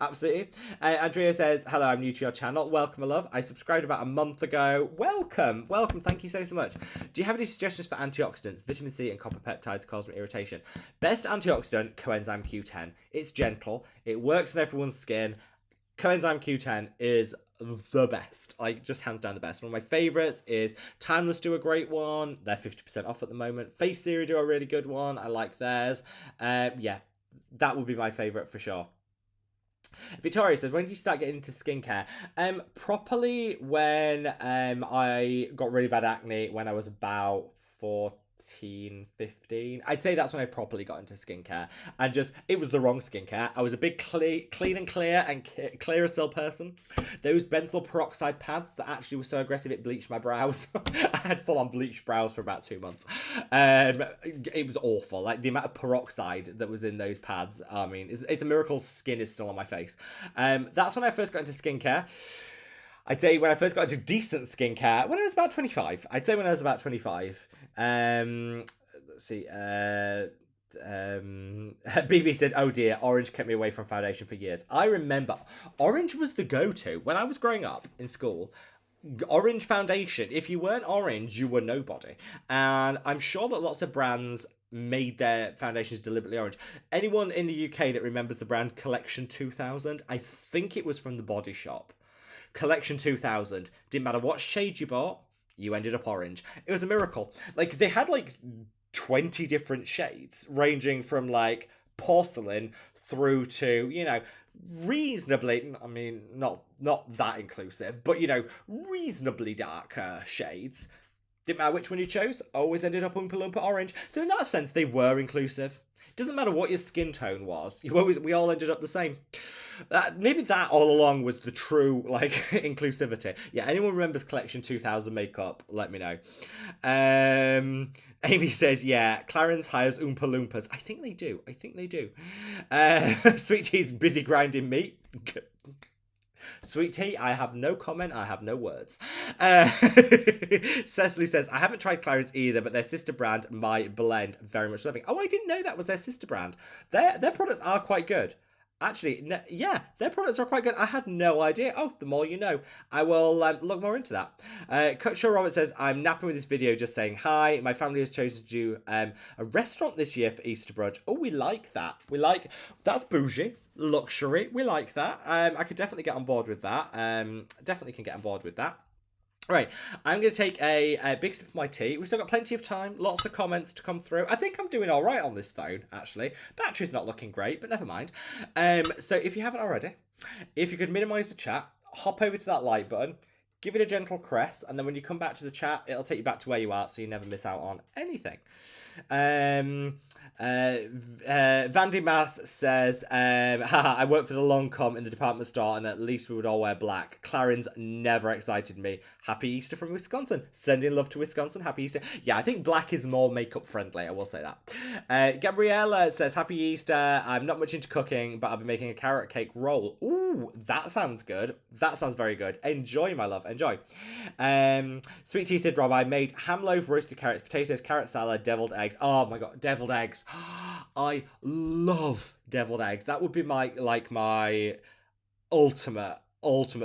Absolutely. Andrea says, hello, I'm new to your channel. Welcome, my love. I subscribed about a month ago. Welcome. Thank you so much. Do you have any suggestions for antioxidants? Vitamin C and copper peptides cause me irritation. Best antioxidant, coenzyme Q10. It's gentle. It works on everyone's skin. Coenzyme Q10 is the best. Like, just hands down the best. One of my favorites is Timeless do a great one. They're 50% off at the moment. Face Theory do a really good one. I like theirs. Yeah. That would be my favourite for sure. Victoria says, when did you start getting into skincare? Properly when I got really bad acne when I was about 15. I'd say that's when I properly got into skincare. And just, it was the wrong skincare. I was a big clean and clear and clear as still person. Those benzoyl peroxide pads that actually were so aggressive it bleached my brows. I had full on bleached brows for about 2 months. It was awful. Like, the amount of peroxide that was in those pads, I mean, it's a miracle skin is still on my face. That's when I first got into skincare. I'd say when I first got into decent skincare, when I was about 25. Let's see. BB said, oh dear, orange kept me away from foundation for years. I remember orange was the go-to when I was growing up in school. Orange foundation. If you weren't orange, you were nobody. And I'm sure that lots of brands made their foundations deliberately orange. Anyone in the UK that remembers the brand Collection 2000? I think it was from the Body Shop. Collection 2000. Didn't matter what shade you bought, you ended up orange. It was a miracle. Like, they had like 20 different shades, ranging from like porcelain through to, you know, reasonably, I mean, not that inclusive, but, you know, reasonably dark shades. Didn't matter which one you chose, always ended up Oompa Loompa orange. So in that sense, they were inclusive. Doesn't matter what your skin tone was, we all ended up the same. Maybe that all along was the true, like, inclusivity. Yeah, anyone remembers Collection 2000 makeup, let me know. Amy says, yeah, Clarence hires Oompa Loompas. I think they do. Sweet Tea's busy grinding meat. Sweet tea, I have no comment, I have no words. Cecily says, I haven't tried Clarins either, but their sister brand, My Blend, very much loving. Oh, I didn't know that was their sister brand. Their products are quite good. Actually, yeah, their products are quite good. I had no idea. Oh, the more you know. I will look more into that. Cutshaw Robert says, I'm napping with this video just saying hi. My family has chosen to do a restaurant this year for Easter brunch. Oh, we like that. That's bougie. Luxury. We like that. I could definitely get on board with that. Definitely can get on board with that. All right, I'm going to take a big sip of my tea. We've still got plenty of time, lots of comments to come through. I think I'm doing all right on this phone, actually. Battery's not looking great, but never mind. So if you haven't already, if you could minimise the chat, hop over to that like button, give it a gentle caress, and then when you come back to the chat, it'll take you back to where you are so you never miss out on anything. Vandy Mass says, I work for the Longcom in the department store and at least we would all wear black. Clarins never excited me. Happy Easter from Wisconsin. Sending love to Wisconsin. Happy Easter. Yeah, I think black is more makeup friendly. I will say that. Gabriella says, Happy Easter. I'm not much into cooking, but I'll be making a carrot cake roll. Ooh, that sounds good. That sounds very good. Enjoy, my love. Enjoy. Sweet Tea said, Rob, I made ham loaf, roasted carrots, potatoes, carrot salad, deviled eggs. Oh my god, deviled eggs. I love deviled eggs. That would be my ultimate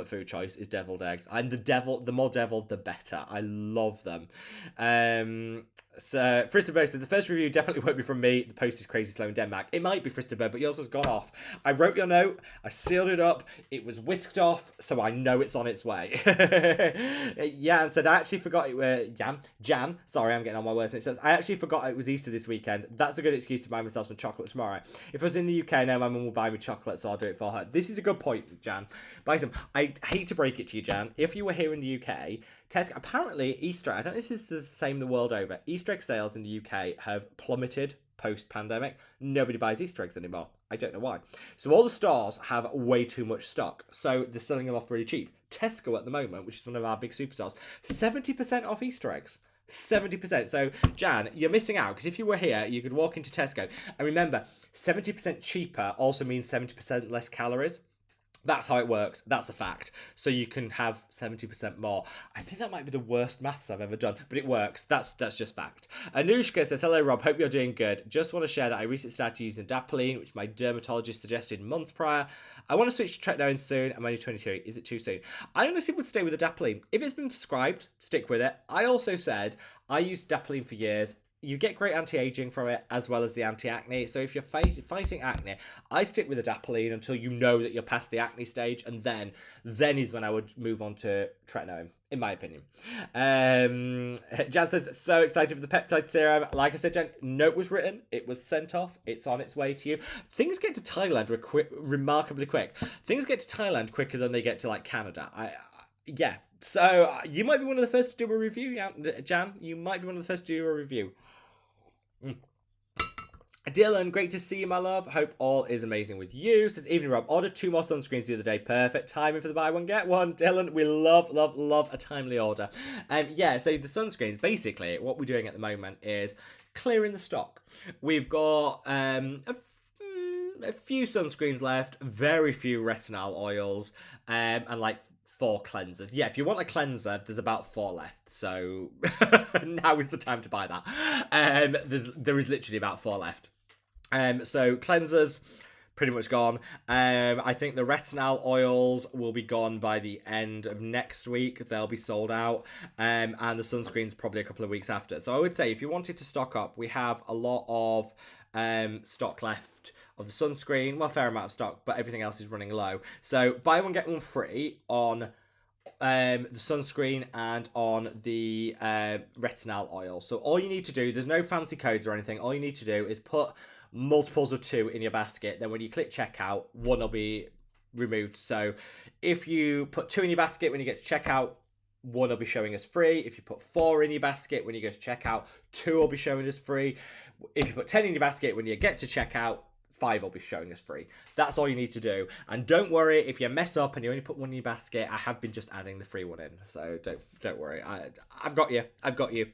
food choice is deviled eggs. And the more deviled, the better. I love them. So Fristerberg said, the first review definitely won't be from me. The post is crazy slow in Denmark. It might be Fristerberg, but yours has gone off. I wrote your note. I sealed it up. It was whisked off, so I know it's on its way. Jan said, I actually forgot it was Jan. Sorry, I'm getting on my words mixed up. I actually forgot it was Easter this weekend. That's a good excuse to buy myself some chocolate tomorrow. If I was in the UK now, my mum will buy me chocolate, so I'll do it for her. This is a good point, Jan. Buy some. I hate to break it to you, Jan. If you were here in the UK, Tesco, apparently Easter, I don't know if this is the same the world over, Easter egg sales in the UK have plummeted post-pandemic. Nobody buys Easter eggs anymore. I don't know why. So all the stores have way too much stock, so they're selling them off really cheap. Tesco at the moment, which is one of our big superstores, 70% off Easter eggs. 70%. So, Jan, you're missing out, because if you were here, you could walk into Tesco, and remember, 70% cheaper also means 70% less calories. That's how it works. That's a fact. So you can have 70% more. I think that might be the worst maths I've ever done, but it works. That's just fact. Anushka says, hello, Rob. Hope you're doing good. Just want to share that I recently started using Dappline, which my dermatologist suggested months prior. I want to switch to tretinoin soon. I'm only 23. Is it too soon? I honestly would stay with the Dappline. If it's been prescribed, stick with it. I also said I used Dappline for years. You get great anti-aging from it as well as the anti-acne. So if you're fighting acne, I stick with the Dappline until you know that you're past the acne stage, and then is when I would move on to tretinoin, in my opinion. Jan says, so excited for the peptide serum. Like I said, Jan, note was written. It was sent off. It's on its way to you. Things get to Thailand remarkably quick. Things get to Thailand quicker than they get to like Canada. Yeah. So you might be one of the first to do a review, Jan. You might be one of the first to do a review. Dylan, great to see you, my love. Hope all is amazing with you. Says, evening, Rob. Ordered 2 more sunscreens the other day. Perfect timing for the buy one, get one. Dylan, we love a timely order. Yeah, so the sunscreens, basically, what we're doing at the moment is clearing the stock. We've got a few sunscreens left, very few retinol oils, and like 4 cleansers. Yeah, if you want a cleanser, there's about 4 left. So now is the time to buy that. There is literally about 4 left. So cleansers, pretty much gone. I think the retinol oils will be gone by the end of next week. They'll be sold out. And the sunscreen's probably a couple of weeks after. So I would say if you wanted to stock up, we have a lot of stock left of the sunscreen. Well, a fair amount of stock, but everything else is running low. So buy one, get one free on the sunscreen and on the retinol oil. So all you need to do, there's no fancy codes or anything. All you need to do is put multiples of 2 in your basket. Then when you click checkout, 1 will be removed. So if you put 2 in your basket when you get to checkout, 1 will be showing us free. If you put 4 in your basket when you go to checkout, 2 will be showing us free. If you put 10 in your basket when you get to checkout, 5 will be showing us free. That's all you need to do. And don't worry if you mess up and you only put one in your basket. I have been just adding the free one in, so don't worry. I've got you. I've got you.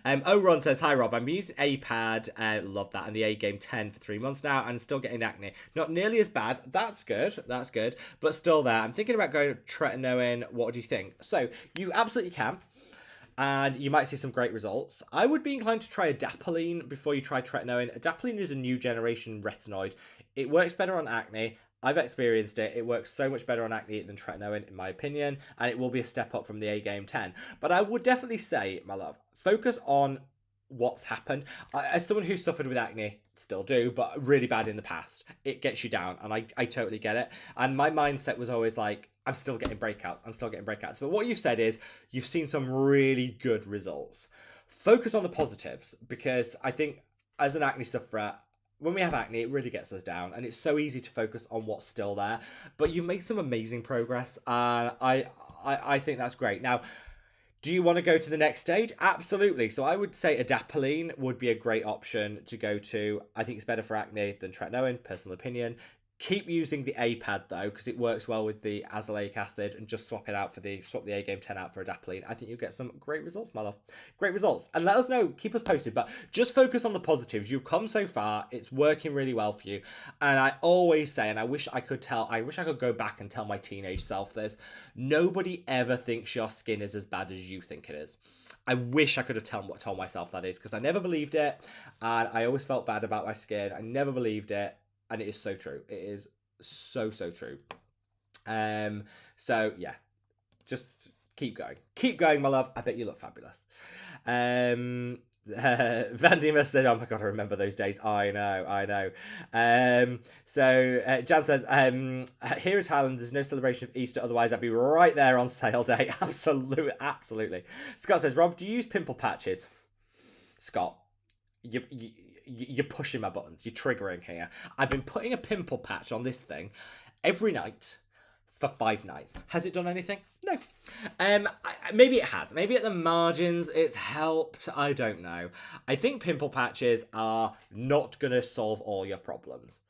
Ron says, hi Rob, I'm using A-pad. Love that. And the A-game 10 for 3 months now, and still getting acne. Not nearly as bad. That's good. That's good. But still there. I'm thinking about going tretinoin. What do you think? So you absolutely can. And you might see some great results. I would be inclined to try adapalene before you try tretinoin. Adapalene is a new generation retinoid. It works better on acne. I've experienced it. It works so much better on acne than tretinoin, in my opinion, and it will be a step up from the A-game 10. But I would definitely say, my love, focus on what's happened. As someone who suffered with acne, still do, but really bad in the past, it gets you down, and I totally get it. And my mindset was always like, I'm still getting breakouts. But what you've said is you've seen some really good results. Focus on the positives, because I think as an acne sufferer, when we have acne, it really gets us down, and it's so easy to focus on what's still there. But you've made some amazing progress, and I think that's great. Now, do you want to go to the next stage? Absolutely. So I would say adapalene would be a great option to go to. I think it's better for acne than tretinoin, personal opinion. Keep using the A-pad though, because it works well with the azelaic acid, and just swap the A-game 10 out for adapalene. I think you'll get some great results, my love. Great results. And let us know, keep us posted, but just focus on the positives. You've come so far, it's working really well for you. And I always say, and I wish I could go back and tell my teenage self this, nobody ever thinks your skin is as bad as you think it is. I wish I could have told myself that is, because I never believed it, and I always felt bad about my skin. I never believed it. And it is so true. It is so true. So yeah, just keep going. Keep going, my love. I bet you look fabulous. Van Diemer said, oh my God, I remember those days. I know. Jan says, here in Thailand, there's no celebration of Easter. Otherwise, I'd be right there on sale day. Absolutely. Scott says, Rob, do you use pimple patches? Scott, you're pushing my buttons. You're triggering here. I've been putting a pimple patch on this thing every night for 5 nights. Has it done anything? No. Maybe it has. Maybe at the margins it's helped. I don't know. I think pimple patches are not going to solve all your problems.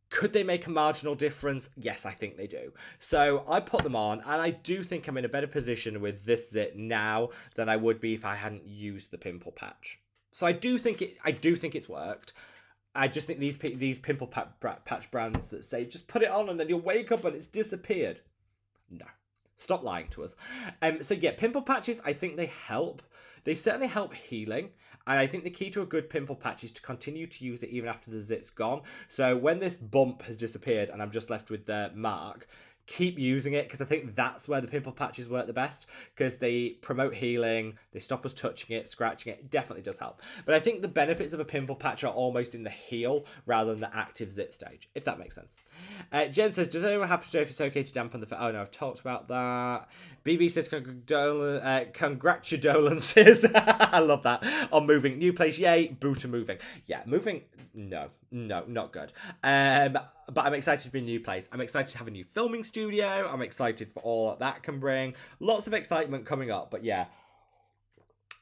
Could they make a marginal difference? Yes, I think they do. So I put them on, and I do think I'm in a better position with this zit now than I would be if I hadn't used the pimple patch. So I do think it's worked. I just think these pimple patch brands that say just put it on and then you'll wake up and it's disappeared. No, stop lying to us. So yeah, pimple patches, I think they help. They certainly help healing, and I think the key to a good pimple patch is to continue to use it even after the zit's gone. So when this bump has disappeared and I'm just left with the mark, keep using it, because I think that's where the pimple patches work the best, because they promote healing, they stop us touching it, scratching it. It definitely does help. But I think the benefits of a pimple patch are almost in the heal rather than the active zit stage, if that makes sense. Jen says, does anyone happen to know if it's okay to dampen the... Oh no, I've talked about that. BB says, congratulations. I love that. On moving. New place, yay. Boo to moving. Yeah, moving, no, not good. But I'm excited to be in a new place. I'm excited to have a new filming studio. I'm excited for all that can bring. Lots of excitement coming up, but yeah.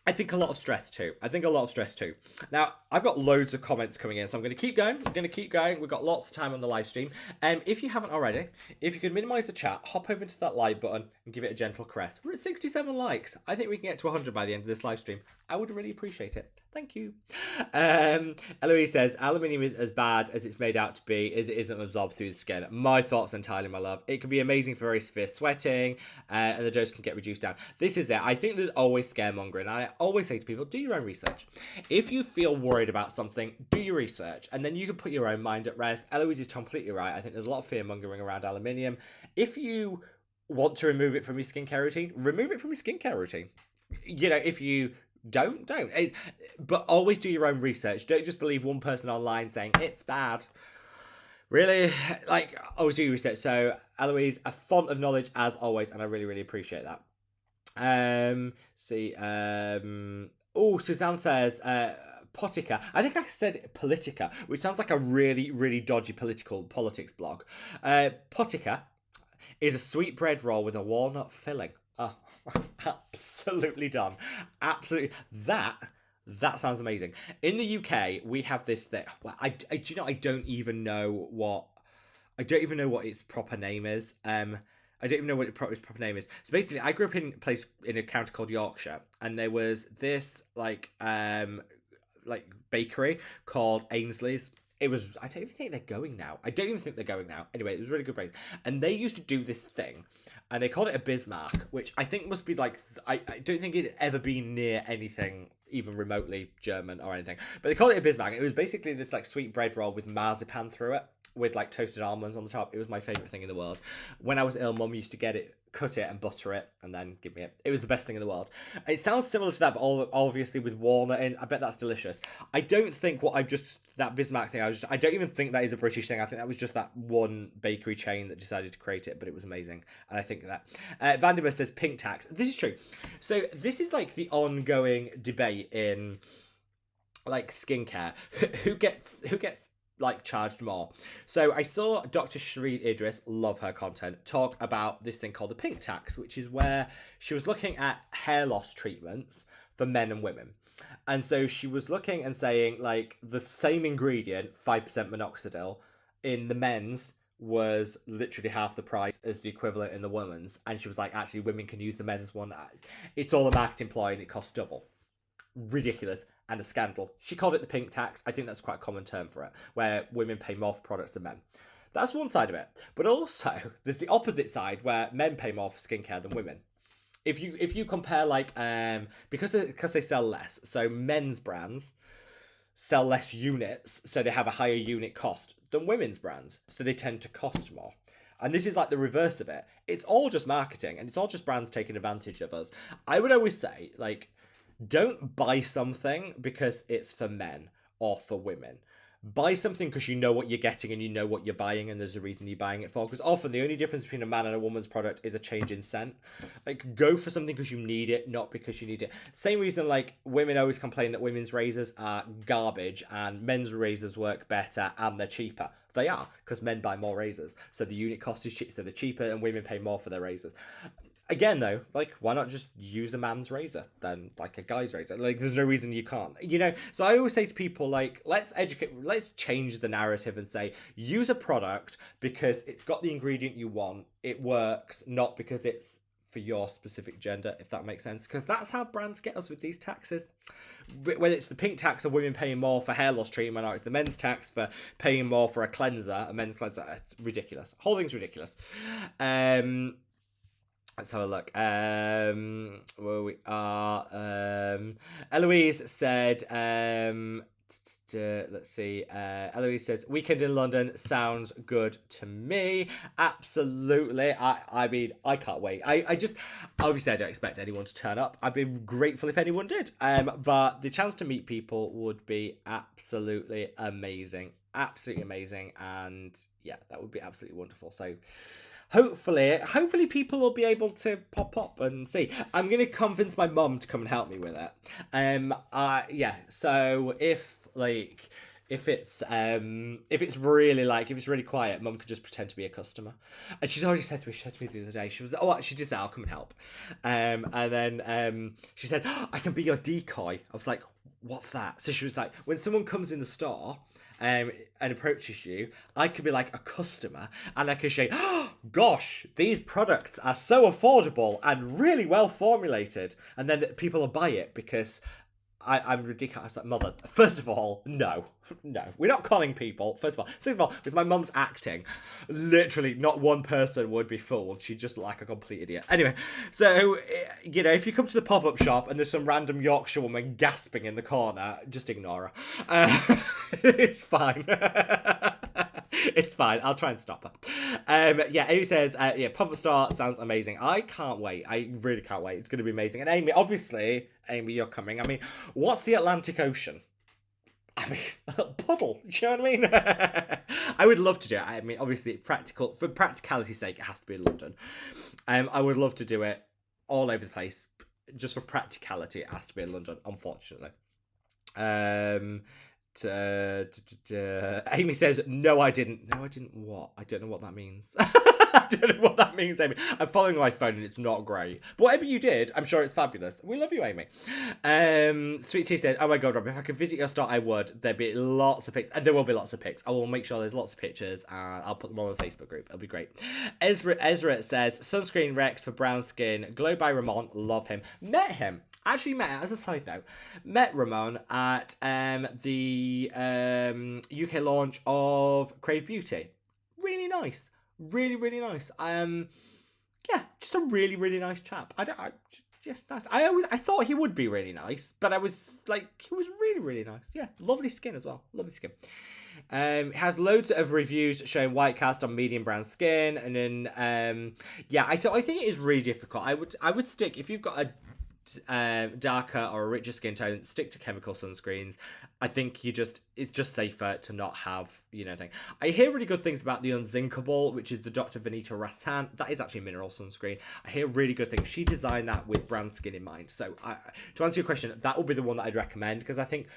I think a lot of stress too. Now, I've got loads of comments coming in, so I'm going to keep going. We've got lots of time on the live stream. If you haven't already, if you could minimize the chat, hop over to that like button and give it a gentle caress. We're at 67 likes. I think we can get to 100 by the end of this live stream. I would really appreciate it. Thank you. Eloise says, aluminium is as bad as it's made out to be, as it isn't absorbed through the skin. My thoughts entirely, my love. It can be amazing for very severe sweating, and the dose can get reduced down. This is it. I think there's always scaremongering. I always say to people, do your own research. If you feel worried about something, do your research, and then you can put your own mind at rest. Eloise is completely right. I think there's a lot of fear-mongering around aluminium. If you want to remove it from your skincare routine, remove it from your skincare routine. You know, if you don't. But always do your own research. Don't just believe one person online saying it's bad. Really, like, always do your research. So, Eloise, a font of knowledge as always, and I really, really appreciate that. Suzanne says, Potica. I think I said Politica, which sounds like a really, really dodgy politics blog. Potica is a sweetbread roll with a walnut filling. Oh, absolutely done. Absolutely. That That sounds amazing. In the UK, we have this thing. Well, do you know? I don't even know what its proper name is. I don't even know what its proper name is. So basically, I grew up in a place in a county called Yorkshire, and there was this like bakery called Ainsley's. It was. I don't even think they're going now. I don't even think they're going now. Anyway, it was a really good place, and they used to do this thing, and they called it a Bismarck, which I think must be like. I don't think it'd ever been near anything even remotely German or anything, but they called it a Bismarck. It was basically this like sweet bread roll with marzipan through it, with like toasted almonds on the top. It was my favorite thing in the world. When I was ill, Mum used to get it, cut it, and butter it, and then give me it. It was the best thing in the world. It sounds similar to that, but obviously with walnut in. I bet that's delicious. I don't think that Bismarck thing. I don't even think that is a British thing. I think that was just that one bakery chain that decided to create it, but it was amazing. And I think that Vandiver says pink tax. This is true. So this is like the ongoing debate in like skincare. Who gets like charged more? So I saw Dr. Shireen Idris, love her content, talk about this thing called the pink tax, which is where she was looking at hair loss treatments for men and women. And so she was looking and saying like the same ingredient, 5% minoxidil, in the men's was literally half the price as the equivalent in the women's. And she was like, actually, women can use the men's one. It's all a marketing ploy and it costs double. Ridiculous and a scandal. She called it the pink tax. I think that's quite a common term for it, where women pay more for products than men. That's one side of it. But also, there's the opposite side where men pay more for skincare than women. If you compare like because they sell less, so men's brands sell less units, so they have a higher unit cost than women's brands, so they tend to cost more. And this is like the reverse of it. It's all just marketing, and it's all just brands taking advantage of us. I would always say, like, don't buy something because it's for men or for women. Buy something because you know what you're getting and you know what you're buying, and there's a reason you're buying it for. Because often the only difference between a man and a woman's product is a change in scent. Like, go for something because you need it, not because you need it. Same reason, like, women always complain that women's razors are garbage and men's razors work better and they're cheaper. They are, because men buy more razors. So the unit cost is cheap, so they're cheaper, and women pay more for their razors. Again, though, like, why not just use a man's razor than like a guy's razor? Like, there's no reason you can't, you know? So I always say to people, like, let's change the narrative and say, use a product because it's got the ingredient you want, it works, not because it's for your specific gender, if that makes sense. Because that's how brands get us with these taxes. Whether it's the pink tax of women paying more for hair loss treatment, or it's the men's tax for paying more for a men's cleanser, it's ridiculous. Whole thing's ridiculous. Let's have a look. Where we are. Eloise said, let's see. Eloise says, weekend in London sounds good to me. Absolutely. I mean, I can't wait. I just, obviously I don't expect anyone to turn up. I'd be grateful if anyone did. But the chance to meet people would be absolutely amazing. Absolutely amazing. And yeah, that would be absolutely wonderful. So hopefully people will be able to pop up and see. I'm going to convince my mum to come and help me with it. Yeah, so if it's really quiet, Mum could just pretend to be a customer. And she's already said to me the other day, she was, she did say, I'll come and help. And then she said, I can be your decoy. I was like, what's that? So she was like, when someone comes in the store and approaches you, I could be like a customer, and I could say, oh, gosh, these products are so affordable and really well formulated. And then people will buy it because I'm ridiculous. Like, Mother, first of all, no, we're not calling people. First of all, second of all, with my mum's acting, literally not one person would be fooled. She'd just look like a complete idiot. Anyway, so, you know, if you come to the pop-up shop and there's some random Yorkshire woman gasping in the corner, just ignore her. It's fine. It's fine. I'll try and stop her. Yeah, Amy says, yeah, pop-up store sounds amazing. I can't wait. I really can't wait. It's going to be amazing. And Amy, obviously, you're coming. I mean, what's the Atlantic Ocean? I mean, a puddle. Do you know what I mean? I would love to do it. I mean, obviously, for practicality's sake, it has to be in London. I would love to do it all over the place. Just for practicality, it has to be in London, unfortunately. Amy says, no, I didn't. No, I didn't what? I don't know what that means. I don't know what that means, Amy. I'm following my phone and it's not great. But whatever you did, I'm sure it's fabulous. We love you, Amy. Sweet Tea said, oh my god, Rob, if I could visit your store, I would. There'd be lots of pics. And there will be lots of pics. I will make sure there's lots of pictures and I'll put them all on the Facebook group. It'll be great. Ezra says, sunscreen Rex for brown skin. Glow by Ramon. Love him. Met him. Actually met, as a side note, met Ramon at the UK launch of Crave Beauty. Really nice. Really, really nice. Yeah, just a really, really nice chap. Just nice. I thought he would be really nice, but I was like, he was really, really nice. Yeah, lovely skin as well. Lovely skin. It has loads of reviews showing white cast on medium brown skin, and then yeah, I think it is really difficult. I would stick, if you've got a darker or a richer skin tone, stick to chemical sunscreens. I think it's just safer to not have, thing. I hear really good things about the Unzinkable, which is the Dr. Vanita Rattan. That is actually a mineral sunscreen. I hear really good things. She designed that with brown skin in mind. So to answer your question, that would be the one that I'd recommend, because I think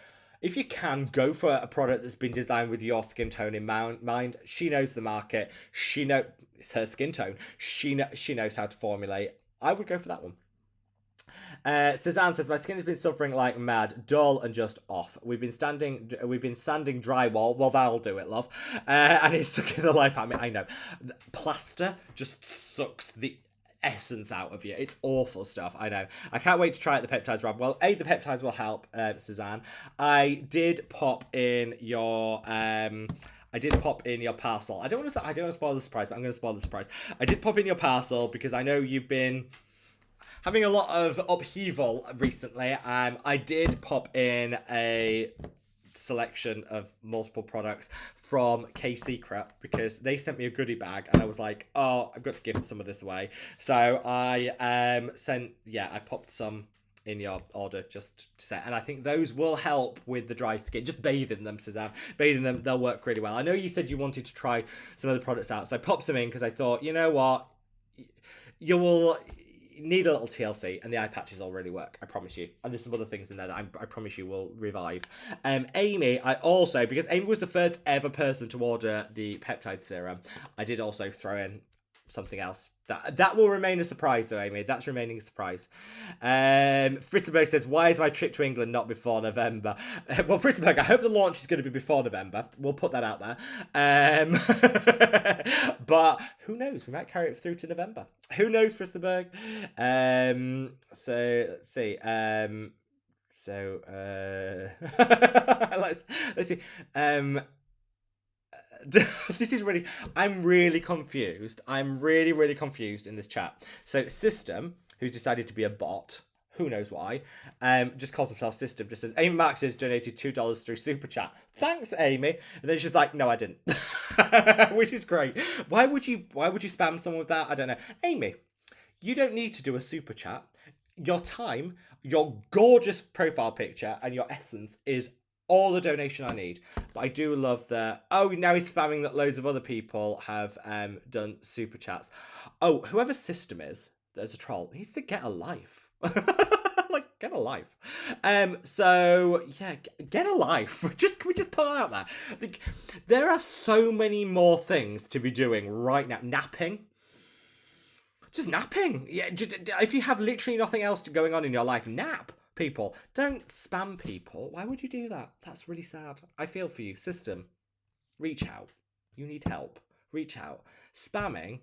if you can go for a product that's been designed with your skin tone in mind, she knows the market. It's her skin tone. She knows how to formulate. I would go for that one. Suzanne says, my skin has been suffering like mad, dull and just off. We've been sanding drywall. Well, that'll do it, love. And it's sucking the life out of me. I know. Plaster just sucks the essence out of you. It's awful stuff. I know. I can't wait to try it, the peptides, Rob. Well, the peptides will help, Suzanne. I did pop in your parcel. I don't want to spoil the surprise, but I'm going to spoil the surprise. I did pop in your parcel because I know you've been having a lot of upheaval recently. I did pop in a selection of multiple products from K-Secret because they sent me a goodie bag and I was like, oh, I've got to give some of this away. So I I popped some in your order just to say, and I think those will help with the dry skin. Just bathe in them, Suzanne. Bathe in them, they'll work really well. I know you said you wanted to try some of the products out, so I popped some in because I thought, you know what, you will need a little TLC, and the eye patches all really work, I promise you. And there's some other things in there that I promise you will revive. Amy, because Amy was the first ever person to order the peptide serum, I did also throw in something else. That will remain a surprise though, Amy. That's remaining a surprise. Fristenberg says, why is my trip to England not before November? Well, Fristenberg, I hope the launch is going to be before November. We'll put that out there. But who knows? We might carry it through to November. Who knows, Fristenberg? So let's see. Let's see. This is really, I'm really confused. I'm really, really confused in this chat. So System, who's decided to be a bot, who knows why, just calls himself System, just says, Amy Marks has donated $2 through Super Chat. Thanks, Amy. And then she's like, no, I didn't. Which is great. Why would you spam someone with that? I don't know. Amy, you don't need to do a Super Chat. Your time, your gorgeous profile picture, and your essence is all the donation I need. But I do love that. Oh, now he's spamming that loads of other people have done super chats. Oh, whoever System is, there's a troll, needs to get a life. Like, get a life. So yeah, get a life. Can we just put that out there? Like, there are so many more things to be doing right now. Napping. Just napping. Yeah, just if you have literally nothing else going on in your life, nap. People, don't spam people. Why would you do that? That's really sad. I feel for you. System, reach out. You need help. Reach out. Spamming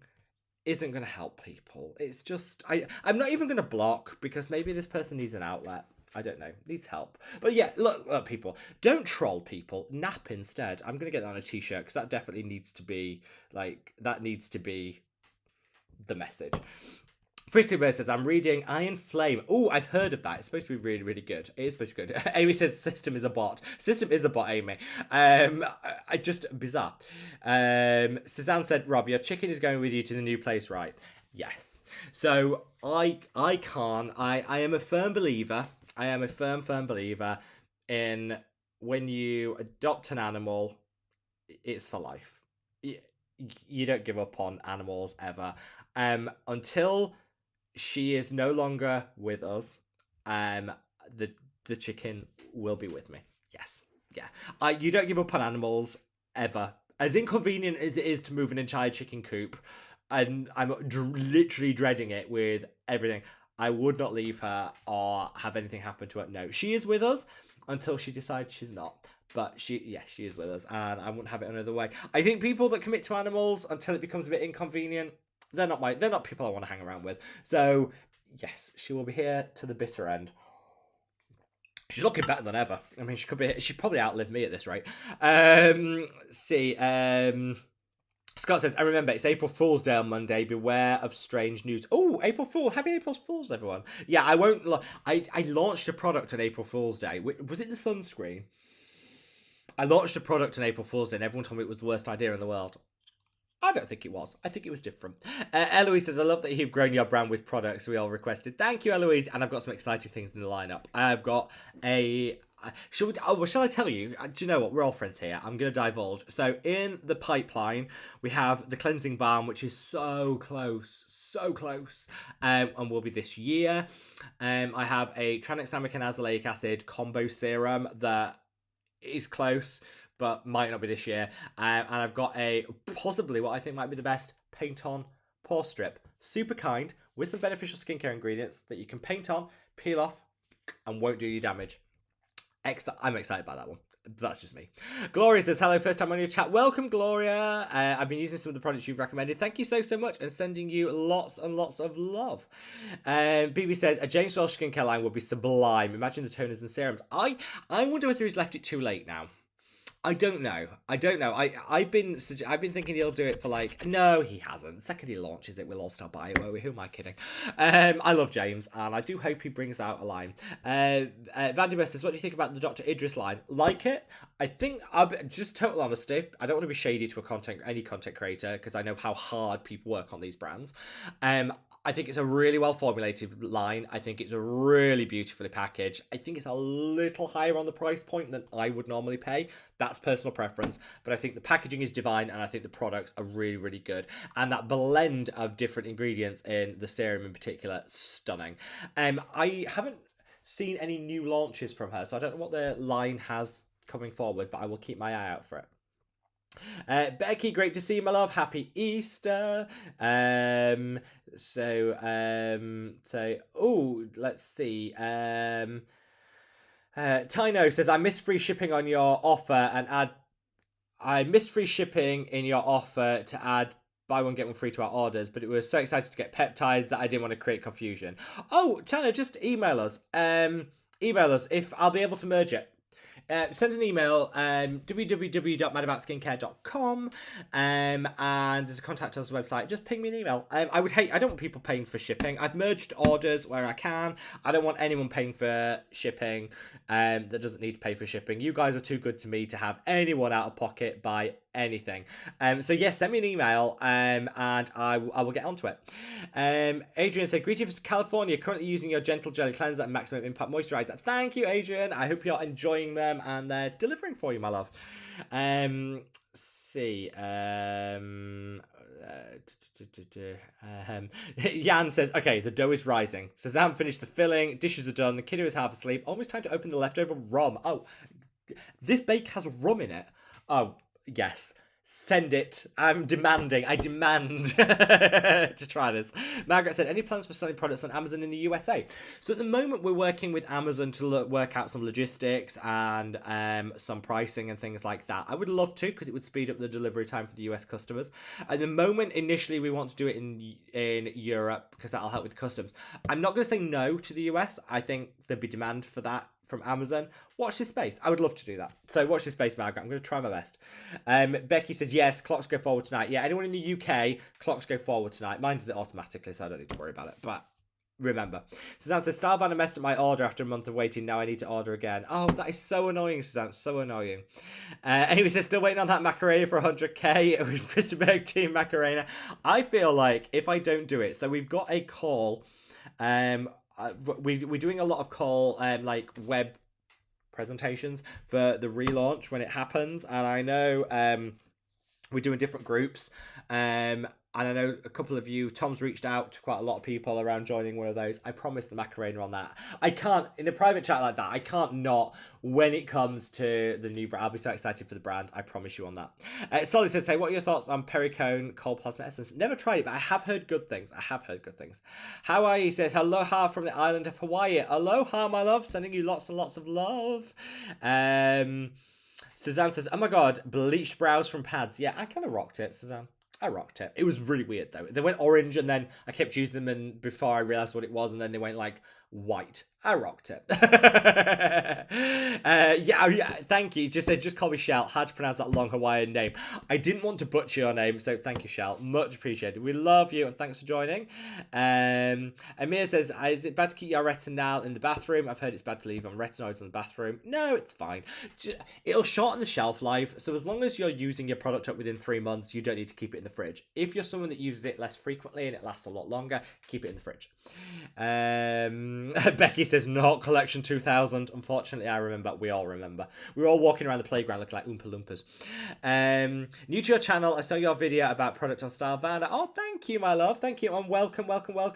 isn't going to help people. It's just, I'm not even going to block because maybe this person needs an outlet. I don't know. Needs help. But yeah, look, people, don't troll people. Nap instead. I'm going to get that on a t-shirt because that definitely needs to be, the message. Frisky Bear says, I'm reading Iron Flame. Oh, I've heard of that. It's supposed to be really, really good. It is supposed to be good. Amy says, System is a bot. System is a bot, Amy. Bizarre. Suzanne said, Rob, your chicken is going with you to the new place, right? Yes. So, I am a firm believer. I am a firm believer in when you adopt an animal, it's for life. You don't give up on animals ever. Until she is no longer with us, the chicken will be with me. Yes. Yeah. You don't give up on animals ever. As inconvenient as it is to move an entire chicken coop, and I'm literally dreading it with everything. I would not leave her or have anything happen to her. No, she is with us until she decides she's not. But she is with us, and I wouldn't have it another way. I think people that commit to animals until it becomes a bit inconvenient, they're not people I want to hang around with. So yes, she will be here to the bitter end. She's looking better than ever. I mean, she'd probably outlive me at this rate. Scott says, I remember it's April Fool's Day on Monday. Beware of strange news. Oh, April Fool. Happy April Fool's, everyone. Yeah, I won't. I launched a product on April Fool's Day. Was it the sunscreen? I launched a product on April Fool's Day and everyone told me it was the worst idea in the world. I don't think it was. I think it was different. Eloise says, I love that you've grown your brand with products we all requested. Thank you, Eloise. And I've got some exciting things in the lineup. I've got a... shall I tell you? Do you know what? We're all friends here. I'm going to divulge. So in the pipeline, we have the cleansing balm, which is so close, and will be this year. I have a tranexamic and azelaic acid combo serum that is close, but might not be this year. And I've got a possibly what I think might be the best paint on pore strip. Super kind with some beneficial skincare ingredients that you can paint on, peel off, and won't do you damage. I'm excited by that one. That's just me. Gloria says, hello, first time on your chat. Welcome, Gloria. I've been using some of the products you've recommended. Thank you so much, and sending you lots and lots of love. BB says, a James Welsh skincare line would be sublime. Imagine the toners and serums. I wonder whether he's left it too late now. I don't know. I've been thinking he'll do it for no, he hasn't. The second he launches it, we'll all start buying it. Who am I kidding? I love James, and I do hope he brings out a line. Vandermeer says, what do you think about the Dr. Idris line? Like it? I think, just total honesty, I don't want to be shady to any content creator, because I know how hard people work on these brands. I think it's a really well formulated line. I think it's a really beautifully packaged. I think it's a little higher on the price point than I would normally pay. That's personal preference, but I think the packaging is divine, and I think the products are really, really good. And that blend of different ingredients in the serum in particular, stunning. I haven't seen any new launches from her, so I don't know what the line has coming forward, but I will keep my eye out for it. Becky, great to see you, my love. Happy Easter. Let's see. Tino says, I missed free shipping on your offer I missed free shipping in your offer to add buy one get one free to our orders, but it was so excited to get peptides that I didn't want to create confusion. Oh, Tino, just email us. Email us if I'll be able to merge it. Send an email, www.madaboutskincare.com, and there's a contact us website. Just ping me an email. I don't want people paying for shipping. I've merged orders where I can. I don't want anyone paying for shipping that doesn't need to pay for shipping. You guys are too good to me to have anyone out of pocket buy anything. So yes, send me an email, and I will get onto it. Adrian said, greetings from California, currently using your Gentle Jelly Cleanser and Maximum Impact Moisturizer. Thank you, Adrian. I hope you're enjoying them and they're delivering for you, my love. Jan says, okay, the dough is rising. Says, I haven't finished the filling, dishes are done, the kiddo is half asleep, almost time to open the leftover rum. Oh, this bake has rum in it. Oh, yes. Send it. I demand to try this. Margaret said, any plans for selling products on Amazon in the USA? So at the moment, we're working with Amazon to work out some logistics and some pricing and things like that. I would love to, because it would speed up the delivery time for the US customers. At the moment, initially, we want to do it in Europe, because that'll help with customs. I'm not going to say no to the US. I think there'd be demand for that from Amazon. Watch this space. I would love to do that. So watch this space, Margaret. I'm going to try my best. Becky says, yes, clocks go forward tonight. Yeah, anyone in the UK, clocks go forward tonight. Mine does it automatically, so I don't need to worry about it. But remember. Suzanne says, Starvanna messed up my order after a month of waiting. Now I need to order again. Oh, that is so annoying, Suzanne. So annoying. Amy says, still waiting on that Macarena for 100k with Fisterberg Team Macarena. I feel like if I don't do it, so we've got a call. We're doing a lot of call web presentations for the relaunch when it happens, and I know we're doing different groups. And I know a couple of you, Tom's reached out to quite a lot of people around joining one of those. I promise the Macarena on that. I can't, in a private chat like that, I can't not when it comes to the new brand. I'll be so excited for the brand. I promise you on that. Solly says, hey, what are your thoughts on Pericone Cold Plasma Essence? Never tried it, but I have heard good things. How are you? He says, aloha from the island of Hawaii. Aloha, my love. Sending you lots and lots of love. Suzanne says, oh my god, bleached brows from pads. Yeah, I kind of rocked it, Suzanne. I rocked it. It was really weird though. They went orange and then I kept using them and before I realised what it was and then they went like white. I rocked it. Yeah, thank you. Just call me Shell. Hard to pronounce that long Hawaiian name. I didn't want to butcher your name, so thank you, Shell. Much appreciated. We love you and thanks for joining. Amir says, is it bad to keep your retinol in the bathroom? I've heard it's bad to leave on retinoids in the bathroom. No, it's fine. It'll shorten the shelf life, so as long as you're using your product up within 3 months, you don't need to keep it in the fridge. If you're someone that uses it less frequently and it lasts a lot longer, keep it in the fridge. Becky says not collection 2000. Unfortunately, I remember. We all remember. We were all walking around the playground looking like Oompa Loompas. New to your channel, I saw your video about product on Style Vanna. Oh, thank you, my love. Thank you, and welcome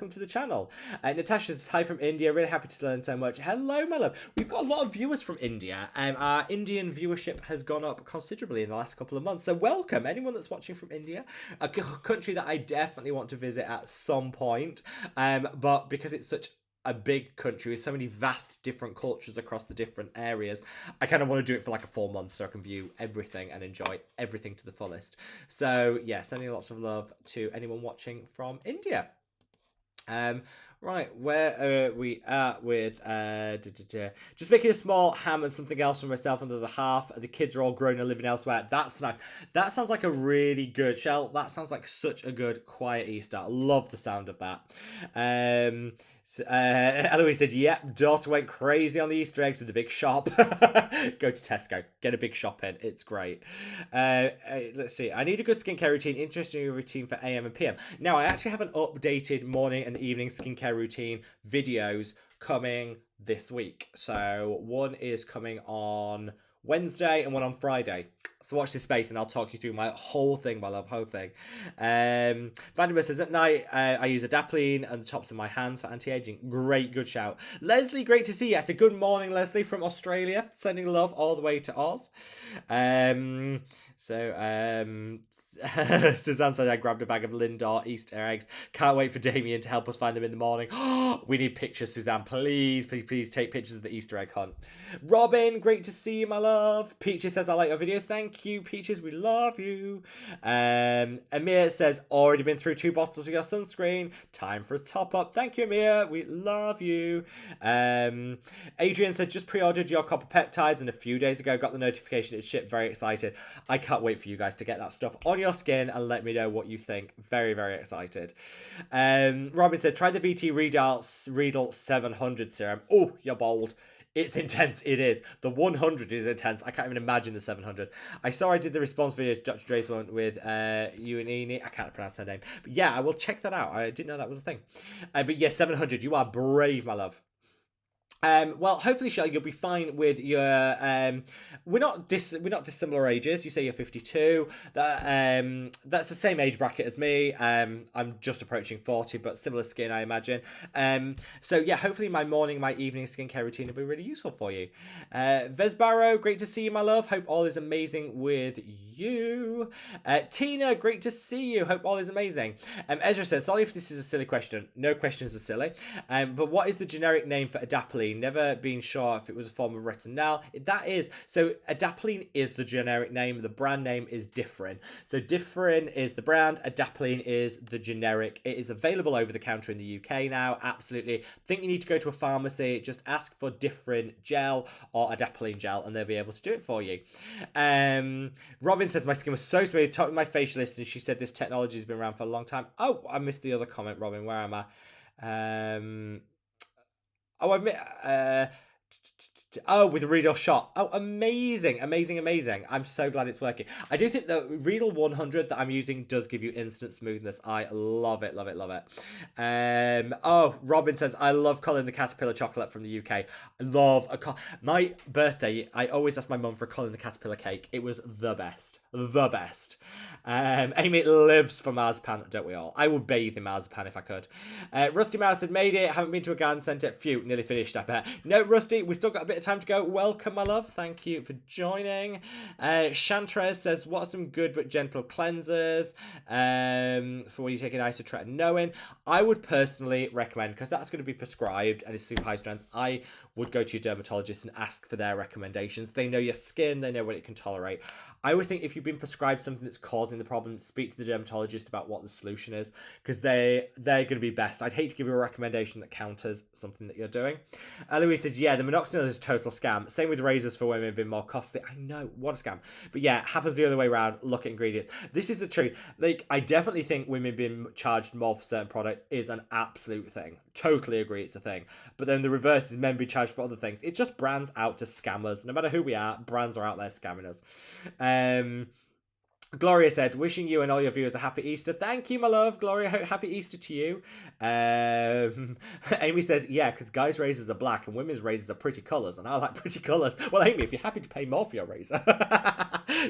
to the channel. Natasha says hi from India. Really happy to learn so much. Hello, my love. We've got a lot of viewers from India. Our Indian viewership has gone up considerably in the last couple of months. So welcome anyone that's watching from India, a country that I definitely want to visit at some point. But because it's such a big country with so many vast different cultures across the different areas, I kind of want to do it for like a 4 months so I can view everything and enjoy everything to the fullest. So yeah, sending lots of love to anyone watching from India. Right, where are we at with just making a small ham and something else for myself and the other half. The kids are all grown and living elsewhere. That's nice. That sounds like a really good Shell. That sounds like such a good quiet Easter. I love the sound of that. Eloise said, yep, daughter went crazy on the Easter eggs with the big shop. Go to Tesco, get a big shop in. It's great. Let's see. I need a good skincare routine. Interesting routine for AM and PM. Now, I actually have an updated morning and evening skincare routine videos coming this week. So one is coming on Wednesday and one on Friday. So watch this space and I'll talk you through my whole thing, my love, whole thing. Vanderbilt says, at night, I use adapalene on the tops of my hands for anti-aging. Great, good shout. Leslie, great to see you. It's a good morning, Leslie, from Australia. Sending love all the way to Oz. Suzanne said I grabbed a bag of Lindor Easter eggs. Can't wait for Damien to help us find them in the morning. We need pictures, Suzanne. Please take pictures of the Easter egg hunt. Robin, great to see you, my love. Peaches says, I like your videos. Thank you, Peaches. We love you. Amir says, already been through 2 bottles of your sunscreen. Time for a top up. Thank you, Amir. We love you. Adrian said, just pre-ordered your copper peptides and a few days ago got the notification it's shipped. Very excited. I can't wait for you guys to get that stuff on your skin and let me know what you think. Very, very excited. Robin said, try the VT Riedel 700 serum. Oh, you're bold. It's intense. It is. The 100 is intense. I can't even imagine the 700. I saw I did the response video to Dr. Dre's one with you and Eni. I can't pronounce her name. But yeah, I will check that out. I didn't know that was a thing. But yeah, 700. You are brave, my love. Well, hopefully, Shell, you'll be fine with your. We're not dissimilar ages. You say you're 52. That's the same age bracket as me. I'm just approaching 40, but similar skin, I imagine. So yeah, hopefully my morning, my evening skincare routine will be really useful for you. Vesbaro, great to see you, my love. Hope all is amazing with you. Tina, great to see you. Hope all is amazing. Ezra says, sorry if this is a silly question. No questions are silly. But what is the generic name for adapalene? Never been sure if it was a form of retinol. That is, so adapalene is the generic name. The brand name is Differin. So Differin is the brand. Adapalene is the generic. It is available over the counter in the UK now. Absolutely. Think you need to go to a pharmacy. Just ask for Differin gel or adapalene gel and they'll be able to do it for you. Robin says, my skin was so smooth. Talking my facialist and she said this technology has been around for a long time. Oh, I missed the other comment, Robin. Where am I? Oh, Oh, with the Riedel shot. Oh, amazing, amazing, amazing. I'm so glad it's working. I do think the Riedel 100 that I'm using does give you instant smoothness. I love it, love it, love it. Oh, Robin says, I love Colin the Caterpillar chocolate from the UK. I love my birthday. I always ask my mum for Colin the Caterpillar cake. It was the best. The best. Amy lives for marzipan, don't we all? I would bathe in marzipan if I could. Rusty Mouse had made it. Haven't been to a garden centre. Phew, nearly finished, I bet. No, Rusty, we've still got a bit of time to go. Welcome, my love. Thank you for joining. Chantrez says, what are some good but gentle cleansers for when you take an isotretinoin? I would personally recommend, because that's going to be prescribed and it's super high strength, I would go to your dermatologist and ask for their recommendations. They know your skin, they know what it can tolerate. I always think if you've been prescribed something that's causing the problem, speak to the dermatologist about what the solution is, because they're going to be best. I'd hate to give you a recommendation that counters something that you're doing. Louise says, yeah, the minoxidil is a total scam. Same with razors for women have been more costly. I know, what a scam. But yeah, it happens the other way around. Look at ingredients. This is the truth. Like, I definitely think women being charged more for certain products is an absolute thing. Totally agree it's a thing. But then the reverse is men be charged for other things. It's just brands out to scam us. No matter who we are, brands are out there scamming us. Gloria said, wishing you and all your viewers a happy Easter. Thank you, my love. Gloria, happy Easter to you. Amy says, yeah, because guys' razors are black and women's razors are pretty colours, and I like pretty colours. Well, Amy, if you're happy to pay more for your razor,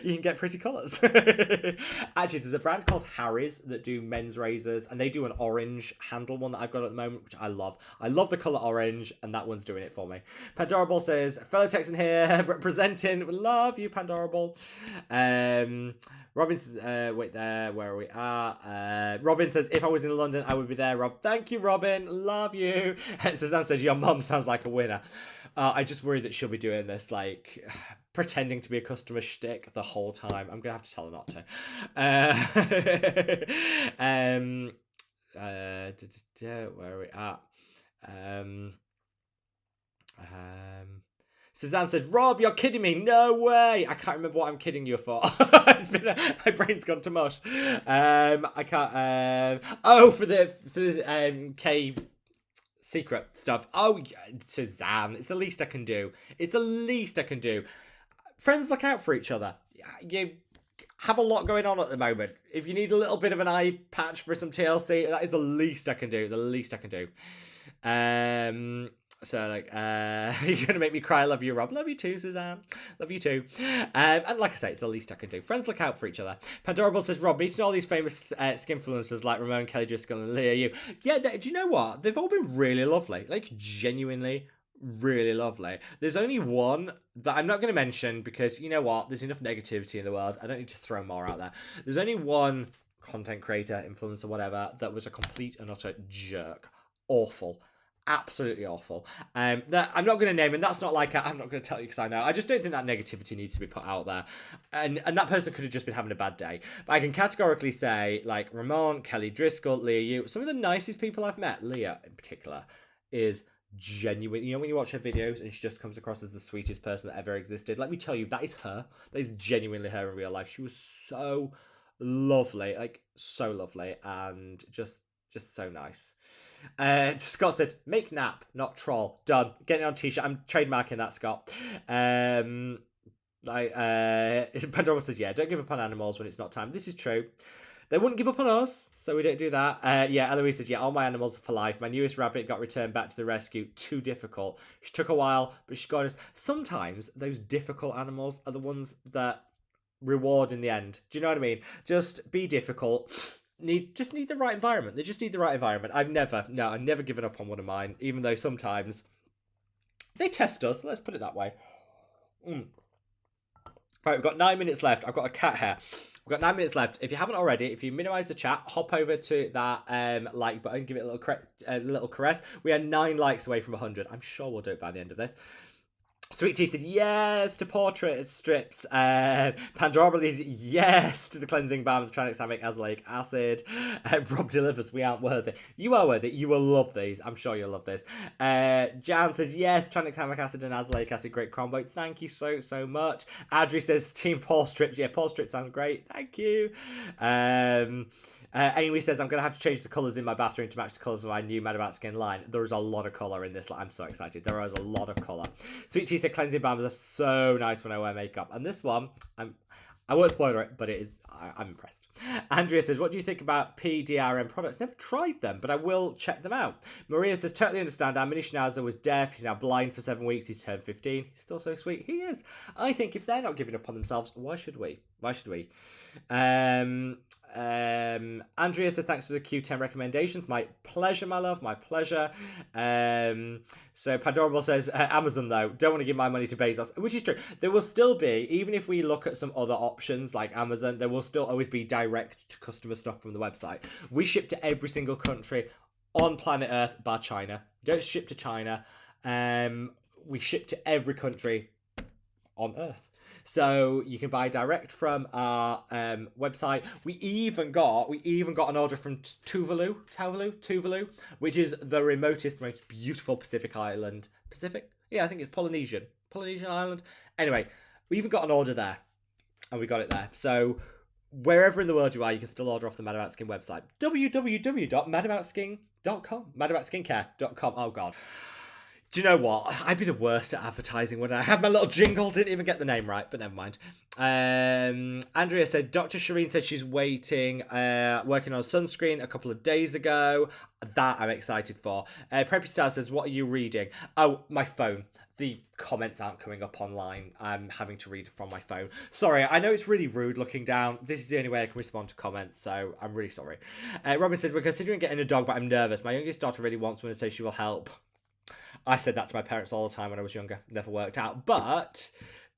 you can get pretty colours. Actually, there's a brand called Harry's that do men's razors, and they do an orange handle one that I've got at the moment, which I love. I love the colour orange, and that one's doing it for me. Pandorable says, fellow Texan here, representing. Love you, Pandorable. Robin says, wait there, where are we at? Robin says, if I was in London, I would be there, Rob. Thank you, Robin. Love you. Suzanne says, your mum sounds like a winner. I just worry that she'll be doing this, like, pretending to be a customer shtick the whole time. I'm going to have to tell her not to. Where are we at? Suzanne said, Rob, you're kidding me. No way. I can't remember what I'm kidding you for. My brain's gone to mush. I can't. For the K secret stuff. Oh, Suzanne, it's the least I can do. It's the least I can do. Friends look out for each other. You have a lot going on at the moment. If you need a little bit of an eye patch for some TLC, that is the least I can do. The least I can do. So, like, you're going to make me cry. I love you, Rob. Love you too, Suzanne. Love you too. And like I say, it's the least I can do. Friends look out for each other. Pandorable says, Rob, meeting all these famous skin influencers like Ramon, Kelly Driscoll, and Leah Yu. Yeah, do you know what? They've all been really lovely. Like, genuinely really lovely. There's only one that I'm not going to mention because, you know what? There's enough negativity in the world. I don't need to throw more out there. There's only one content creator, influencer, whatever, that was a complete and utter jerk. Awful. Absolutely awful. That I'm not going to name, and that's not like I'm not going to tell you because I know. I just don't think that negativity needs to be put out there, and that person could have just been having a bad day. But I can categorically say, like Ramon, Kelly Driscoll, Leah Yu, some of the nicest people I've met. Leah in particular is genuine. You know, when you watch her videos and she just comes across as the sweetest person that ever existed. Let me tell you, that is her. That is genuinely her in real life. She was so lovely, like so lovely, and just so nice. Scott said, make nap, not troll. Done. Getting on t-shirt. I'm trademarking that, Scott. Pandora says, yeah, don't give up on animals when it's not time. This is true. They wouldn't give up on us, so we don't do that. Yeah, Eloise says, yeah, all my animals are for life. My newest rabbit got returned back to the rescue. Too difficult. She took a while, but she got us. Sometimes those difficult animals are the ones that reward in the end. Do you know what I mean? Just be difficult. Just need the right environment. They just need the right environment. I've never given up on one of mine, even though sometimes they test us. Let's put it that way. Right, we've got 9 minutes left. I've got a cat hair. We've got 9 minutes left. If you haven't already, if you minimize the chat, hop over to that like button, give it a little caress. We are 9 likes away from 100. I'm sure we'll do it by the end of this. Sweet Tea said yes to portrait strips. Pandora believes yes to the cleansing balm of tranexamic azelaic acid. Rob delivers. We aren't worthy. You are worthy. You will love these. I'm sure you'll love this. Jan says yes. Tranexamic acid and azelaic acid. Great combo. Thank you so much. Adri says team pore strips. Yeah, pore strips sounds great. Thank you. Amy says I'm gonna have to change the colours in my bathroom to match the colours of my new Mad About Skin line. There is a lot of colour in this. I'm so excited. There is a lot of colour. Sweet Tea says said cleansing balms are so nice when I wear makeup. And this one, I won't spoil it, but it is. I'm impressed. Andrea says, what do you think about PDRM products? Never tried them, but I will check them out. Maria says, totally understand. Our mini Schnauzer was deaf. He's now blind for 7 weeks. He's turned 15. He's still so sweet. He is. I think if they're not giving up on themselves, why should we? Why should we? Andrea said, thanks for the Q10 recommendations. My pleasure, my love. My pleasure. So Pandorable says, Amazon though, don't want to give my money to Bezos, which is true. There will still be, even if we look at some other options like Amazon, there will still always be direct to customer stuff from the website. We ship to every single country on planet Earth bar China. We don't ship to China. We ship to every country on Earth. So you can buy direct from our website. We even got an order from Tuvalu, which is the remotest, most beautiful Pacific island. Pacific? Yeah, I think it's Polynesian island. Anyway, we even got an order there, and we got it there. So wherever in the world you are, you can still order off the Mad About Skin website. www.madaboutskin.com. Madaboutsincare.com. Oh God. Do you know what? I'd be the worst at advertising, wouldn't I? Have my little jingle, didn't even get the name right, but never mind. Andrea said, Dr. Shireen said she's working on sunscreen a couple of days ago. That I'm excited for. Preppy Star says, what are you reading? Oh, my phone. The comments aren't coming up online. I'm having to read from my phone. Sorry, I know it's really rude looking down. This is the only way I can respond to comments, so I'm really sorry. Robin says, we're considering getting a dog, but I'm nervous. My youngest daughter really wants one and says she will help. I said that to my parents all the time when I was younger. Never worked out, but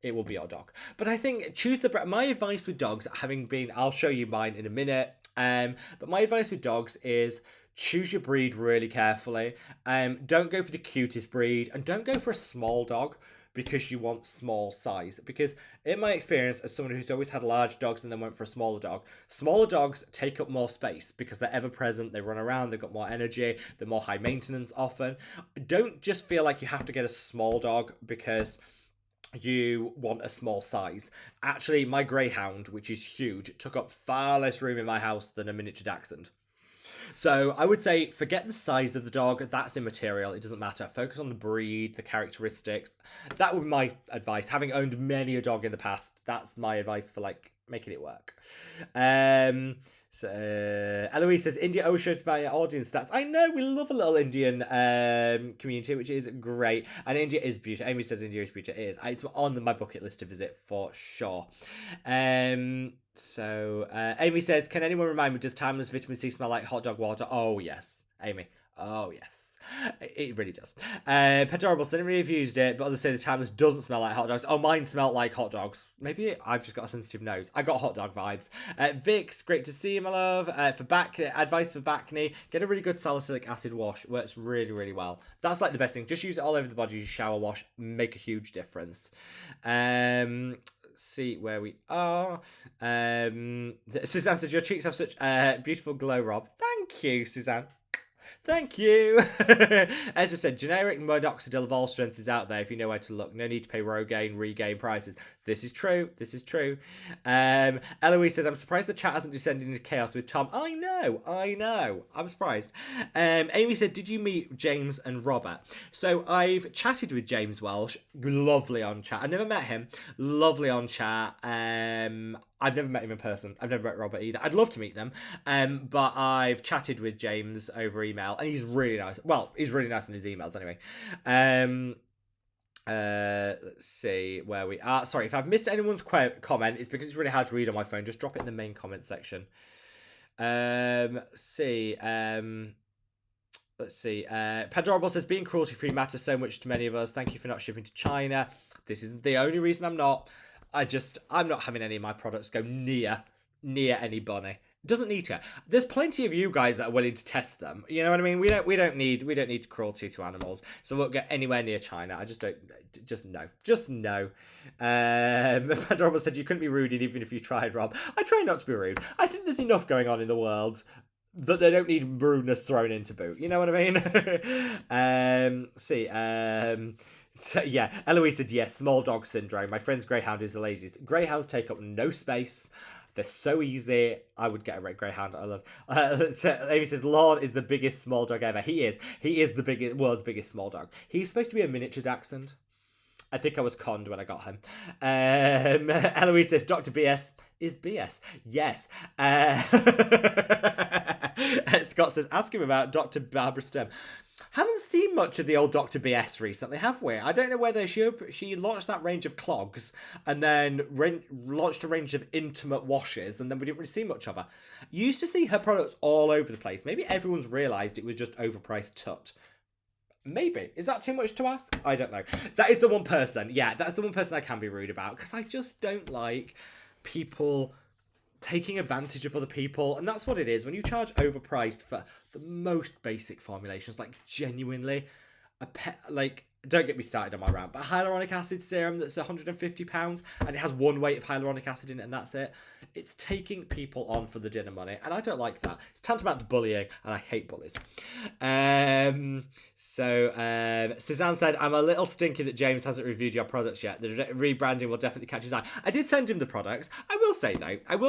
it will be our dog. But I think choose the... My advice with dogs, having been... I'll show you mine in a minute. But my advice with dogs is choose your breed really carefully. Don't go for the cutest breed. And don't go for a small dog because you want small size. Because in my experience, as someone who's always had large dogs and then went for a smaller dogs take up more space because they're ever present, they run around, they've got more energy, they're more high maintenance often. Don't just feel like you have to get a small dog because you want a small size. Actually, my greyhound, which is huge, took up far less room in my house than a miniature dachshund. So I would say forget the size of the dog. That's immaterial. It doesn't matter. Focus on the breed, the characteristics. That would be my advice. Having owned many a dog in the past, that's my advice for like making it work. Eloise says, India always shows my audience stats. I know, we love a little Indian community, which is great. And India is beautiful. Amy says India is beautiful. It is. It's on my bucket list to visit for sure. Amy says, can anyone remind me, does timeless vitamin C smell like hot dog water? Oh, yes. Amy. Oh, yes. It really does. Pedorable said, never have used it, but others say the timeless doesn't smell like hot dogs. Oh, mine smelled like hot dogs. Maybe I've just got a sensitive nose. I got hot dog vibes. Vix, great to see you, my love. For back advice for back knee, get a really good salicylic acid wash. Works really, really well. That's like the best thing. Just use it all over the body. Shower wash, make a huge difference. See where we are. Suzanne says, your cheeks have such a beautiful glow, Rob. Thank you, Suzanne. Thank you. As I said, generic minoxidil of all strengths is out there if you know where to look. No need to pay Rogaine, Regain prices. This is true. This is true. Eloise says, I'm surprised the chat hasn't descended into chaos with Tom. I know. I'm surprised. Amy said, did you meet James and Robert? So I've chatted with James Welsh. Lovely on chat. I never met him. Lovely on chat. I've never met him in person. I've never met Robert either. I'd love to meet them. But I've chatted with James over email, and he's really nice. Well, he's really nice in his emails anyway. Let's see where we are. Sorry, if I've missed anyone's comment, it's because it's really hard to read on my phone. Just drop it in the main comment section. Let's see. Pandorable says, being cruelty-free matters so much to many of us. Thank you for not shipping to China. This isn't the only reason I'm not. I'm not having any of my products go near any bunny. Doesn't need to. There's plenty of you guys that are willing to test them. You know what I mean? We don't need cruelty to animals, so we won't get anywhere near China. I just don't. Just no. Pandora said you couldn't be rude even if you tried, Rob. I try not to be rude. I think there's enough going on in the world that they don't need rudeness thrown into boot. You know what I mean? So yeah, Eloise said yes, small dog syndrome. My friend's greyhound is the laziest. Greyhounds take up no space. They're so easy. I would get a red greyhound. I love. Amy says Lorne is the biggest small dog ever. He is. He is the world's biggest small dog. He's supposed to be a miniature dachshund. I think I was conned when I got home. Eloise says, Dr. BS is BS. Yes. Scott says, ask him about Dr. Barbara Sturm. Haven't seen much of the old Dr. BS recently, have we? I don't know whether she launched that range of clogs and then launched a range of intimate washes, and then we didn't really see much of her. You used to see her products all over the place. Maybe everyone's realised it was just overpriced tut. Maybe. Is that too much to ask? I don't know. That is the one person. Yeah, that's the one person I can be rude about, because I just don't like people taking advantage of other people, and that's what it is when you charge overpriced for the most basic formulations. Like, genuinely, don't get me started on my rant, but a hyaluronic acid serum that's £150 and it has one weight of hyaluronic acid in it and that's it. It's taking people on for the dinner money, and I don't like that. It's tantamount to bullying, and I hate bullies. Suzanne said, I'm a little stinky that James hasn't reviewed your products yet. The rebranding will definitely catch his eye. I did send him the products. I will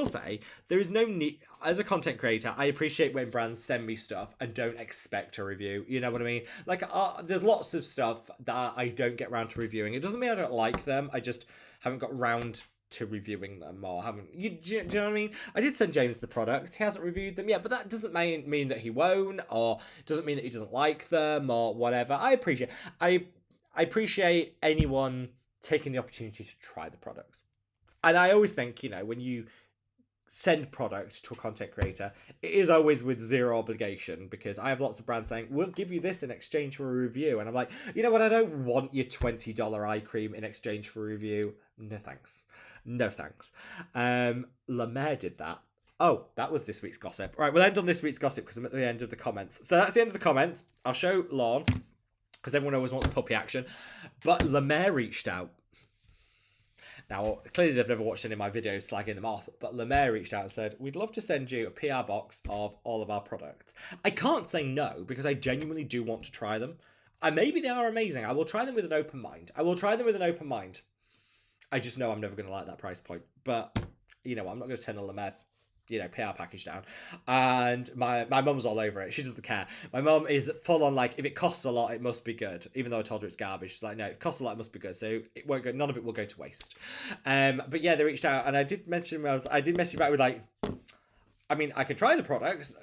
say, there is no need, as a content creator, I appreciate when brands send me stuff and don't expect a review. You know what I mean? Like, there's lots of stuff that I don't get round to reviewing. It doesn't mean I don't like them. I just haven't got round to reviewing them, or haven't. Do you know what I mean? I did send James the products. He hasn't reviewed them yet, but that doesn't mean that he won't, or doesn't mean that he doesn't like them, or whatever. I appreciate anyone taking the opportunity to try the products. And I always think, when you send product to a content creator, it is always with zero obligation, because I have lots of brands saying, we'll give you this in exchange for a review, and I'm like, you know what, I don't want your $20 eye cream in exchange for a review. No thanks. La Mer did that. Oh, that was this week's gossip. Right, we'll end on this week's gossip because I'm at the end of the comments. So that's the end of the comments. I'll show Lorne, because everyone always wants puppy action, but La Mer reached out. Now, clearly they've never watched any of my videos slagging them off, but La Mer reached out and said, we'd love to send you a PR box of all of our products. I can't say no, because I genuinely do want to try them. And maybe they are amazing. I will try them with an open mind. I just know I'm never going to like that price point. But, I'm not going to turn a La Mer, PR package down. And my mum's all over it. She doesn't care. My mum is full on, like, if it costs a lot, it must be good. Even though I told her it's garbage. She's like, no, if it costs a lot, it must be good. So it won't go, none of it will go to waste. But yeah, they reached out, and I did message back with, like, I mean, I can try the products,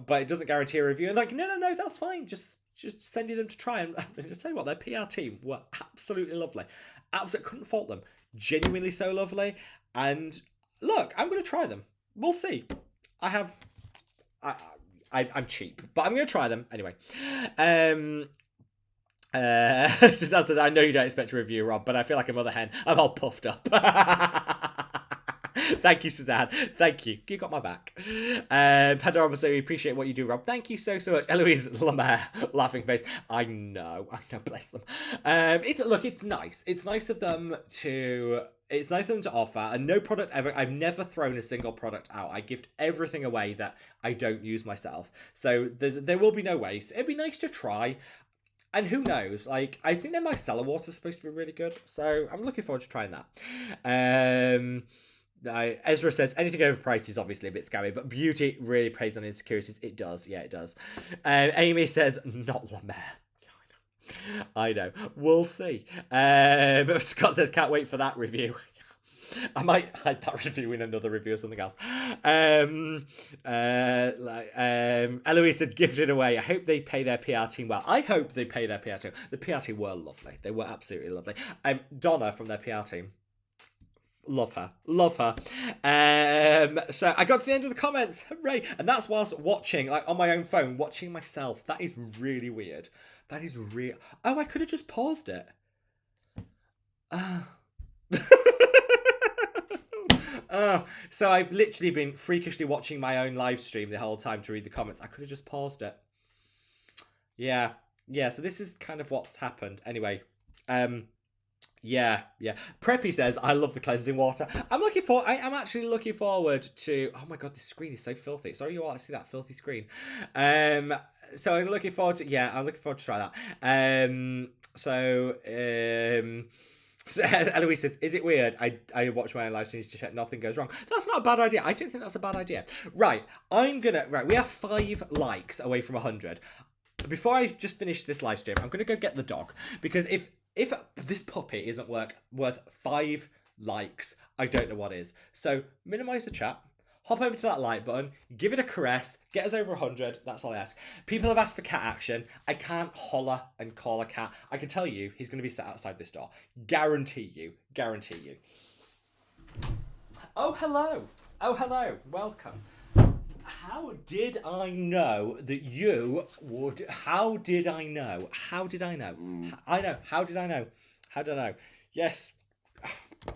but it doesn't guarantee a review. And like, no, that's fine. Just send you them to try. And I'll tell you what, their PR team were absolutely lovely. Absolutely couldn't fault them. Genuinely so lovely. And look, I'm going to try them. We'll see. I'm cheap, but I'm going to try them anyway. Suzanne says, I know you don't expect a review, Rob, but I feel like a mother hen. I'm all puffed up. Thank you, Suzanne. Thank you. You got my back. Pandora will say, we appreciate what you do, Rob. Thank you so much. Eloise La Mer, laughing face. I know, bless them. It's nice. It's nice of them to offer, and no product ever. I've never thrown a single product out. I gift everything away that I don't use myself. So there will be no waste. It'd be nice to try. And who knows? Like, I think their micellar water is supposed to be really good. So I'm looking forward to trying that. Ezra says, anything overpriced is obviously a bit scary, but beauty really preys on insecurities. It does. Yeah, it does. Amy says, not La Mer. I know. We'll see. Scott says, can't wait for that review. I might hide that review in another review or something else. Eloise said, give it away. I hope they pay their PR team well. I hope they pay their PR team. The PR team were lovely. They were absolutely lovely. Donna from their PR team. Love her. So I got to the end of the comments. Hooray. And that's whilst watching, like, on my own phone, watching myself. That is really weird. That is real. Oh, I could have just paused it. So I've literally been freakishly watching my own live stream the whole time to read the comments. I could have just paused it. Yeah. So this is kind of what's happened. Anyway, yeah. Preppy says, I love the cleansing water. I'm actually looking forward to. Oh my god, this screen is so filthy. Sorry, you all see that filthy screen. So I'm looking forward to. Yeah, I'm looking forward to try that. So Eloise says, is it weird? I watch my own live streams to check nothing goes wrong. That's not a bad idea. I don't think that's a bad idea. Right, we have 5 likes away from 100. Before I just finish this live stream, I'm going to go get the dog. Because if if this puppy isn't worth 5 likes, I don't know what is. So minimize the chat. Hop over to that like button, give it a caress, get us over 100. That's all I ask. People have asked for cat action. I can't holler and call a cat. I can tell you he's going to be sat outside this door. Guarantee you. Guarantee you. Oh, hello. Oh, hello. Welcome. How did I know that you would... How did I know? How did I know? I know. How did I know? How did I know? Yes.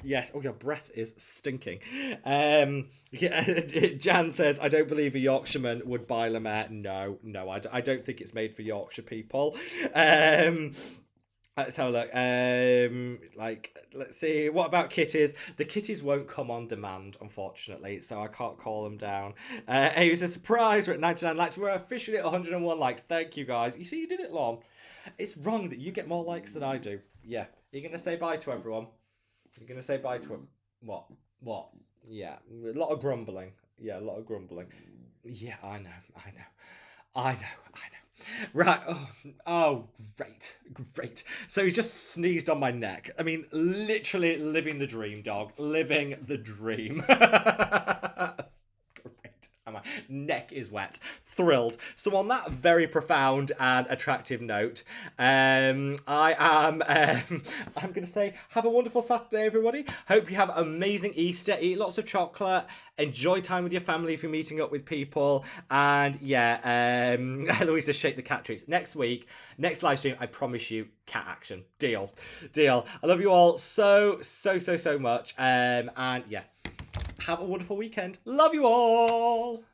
Yes. Oh, your breath is stinking. Jan says, I don't believe a Yorkshireman would buy Lemaire. No, I don't think it's made for Yorkshire people. Let's have a look. Let's see. What about kitties? The kitties won't come on demand, unfortunately, so I can't call them down. It was a surprise. We're at 99 likes. We're officially at 101 likes. Thank you, guys. You see, you did it, Lon. It's wrong that you get more likes than I do. Yeah. You're going to say bye to everyone? You're going to say bye to them? What? Yeah. A lot of grumbling. Yeah, a lot of grumbling. Yeah, I know. Right. Oh, great. So he's just sneezed on my neck. I mean, literally living the dream, dog. Living the dream. Great. My neck is wet. Thrilled. So on that very profound and attractive note, I'm going to say, have a wonderful Saturday, everybody. Hope you have an amazing Easter. Eat lots of chocolate. Enjoy time with your family if you're meeting up with people. And yeah, Louisa, shake the cat treats. Next week, next live stream, I promise you, cat action. Deal. I love you all so much. And yeah, have a wonderful weekend. Love you all.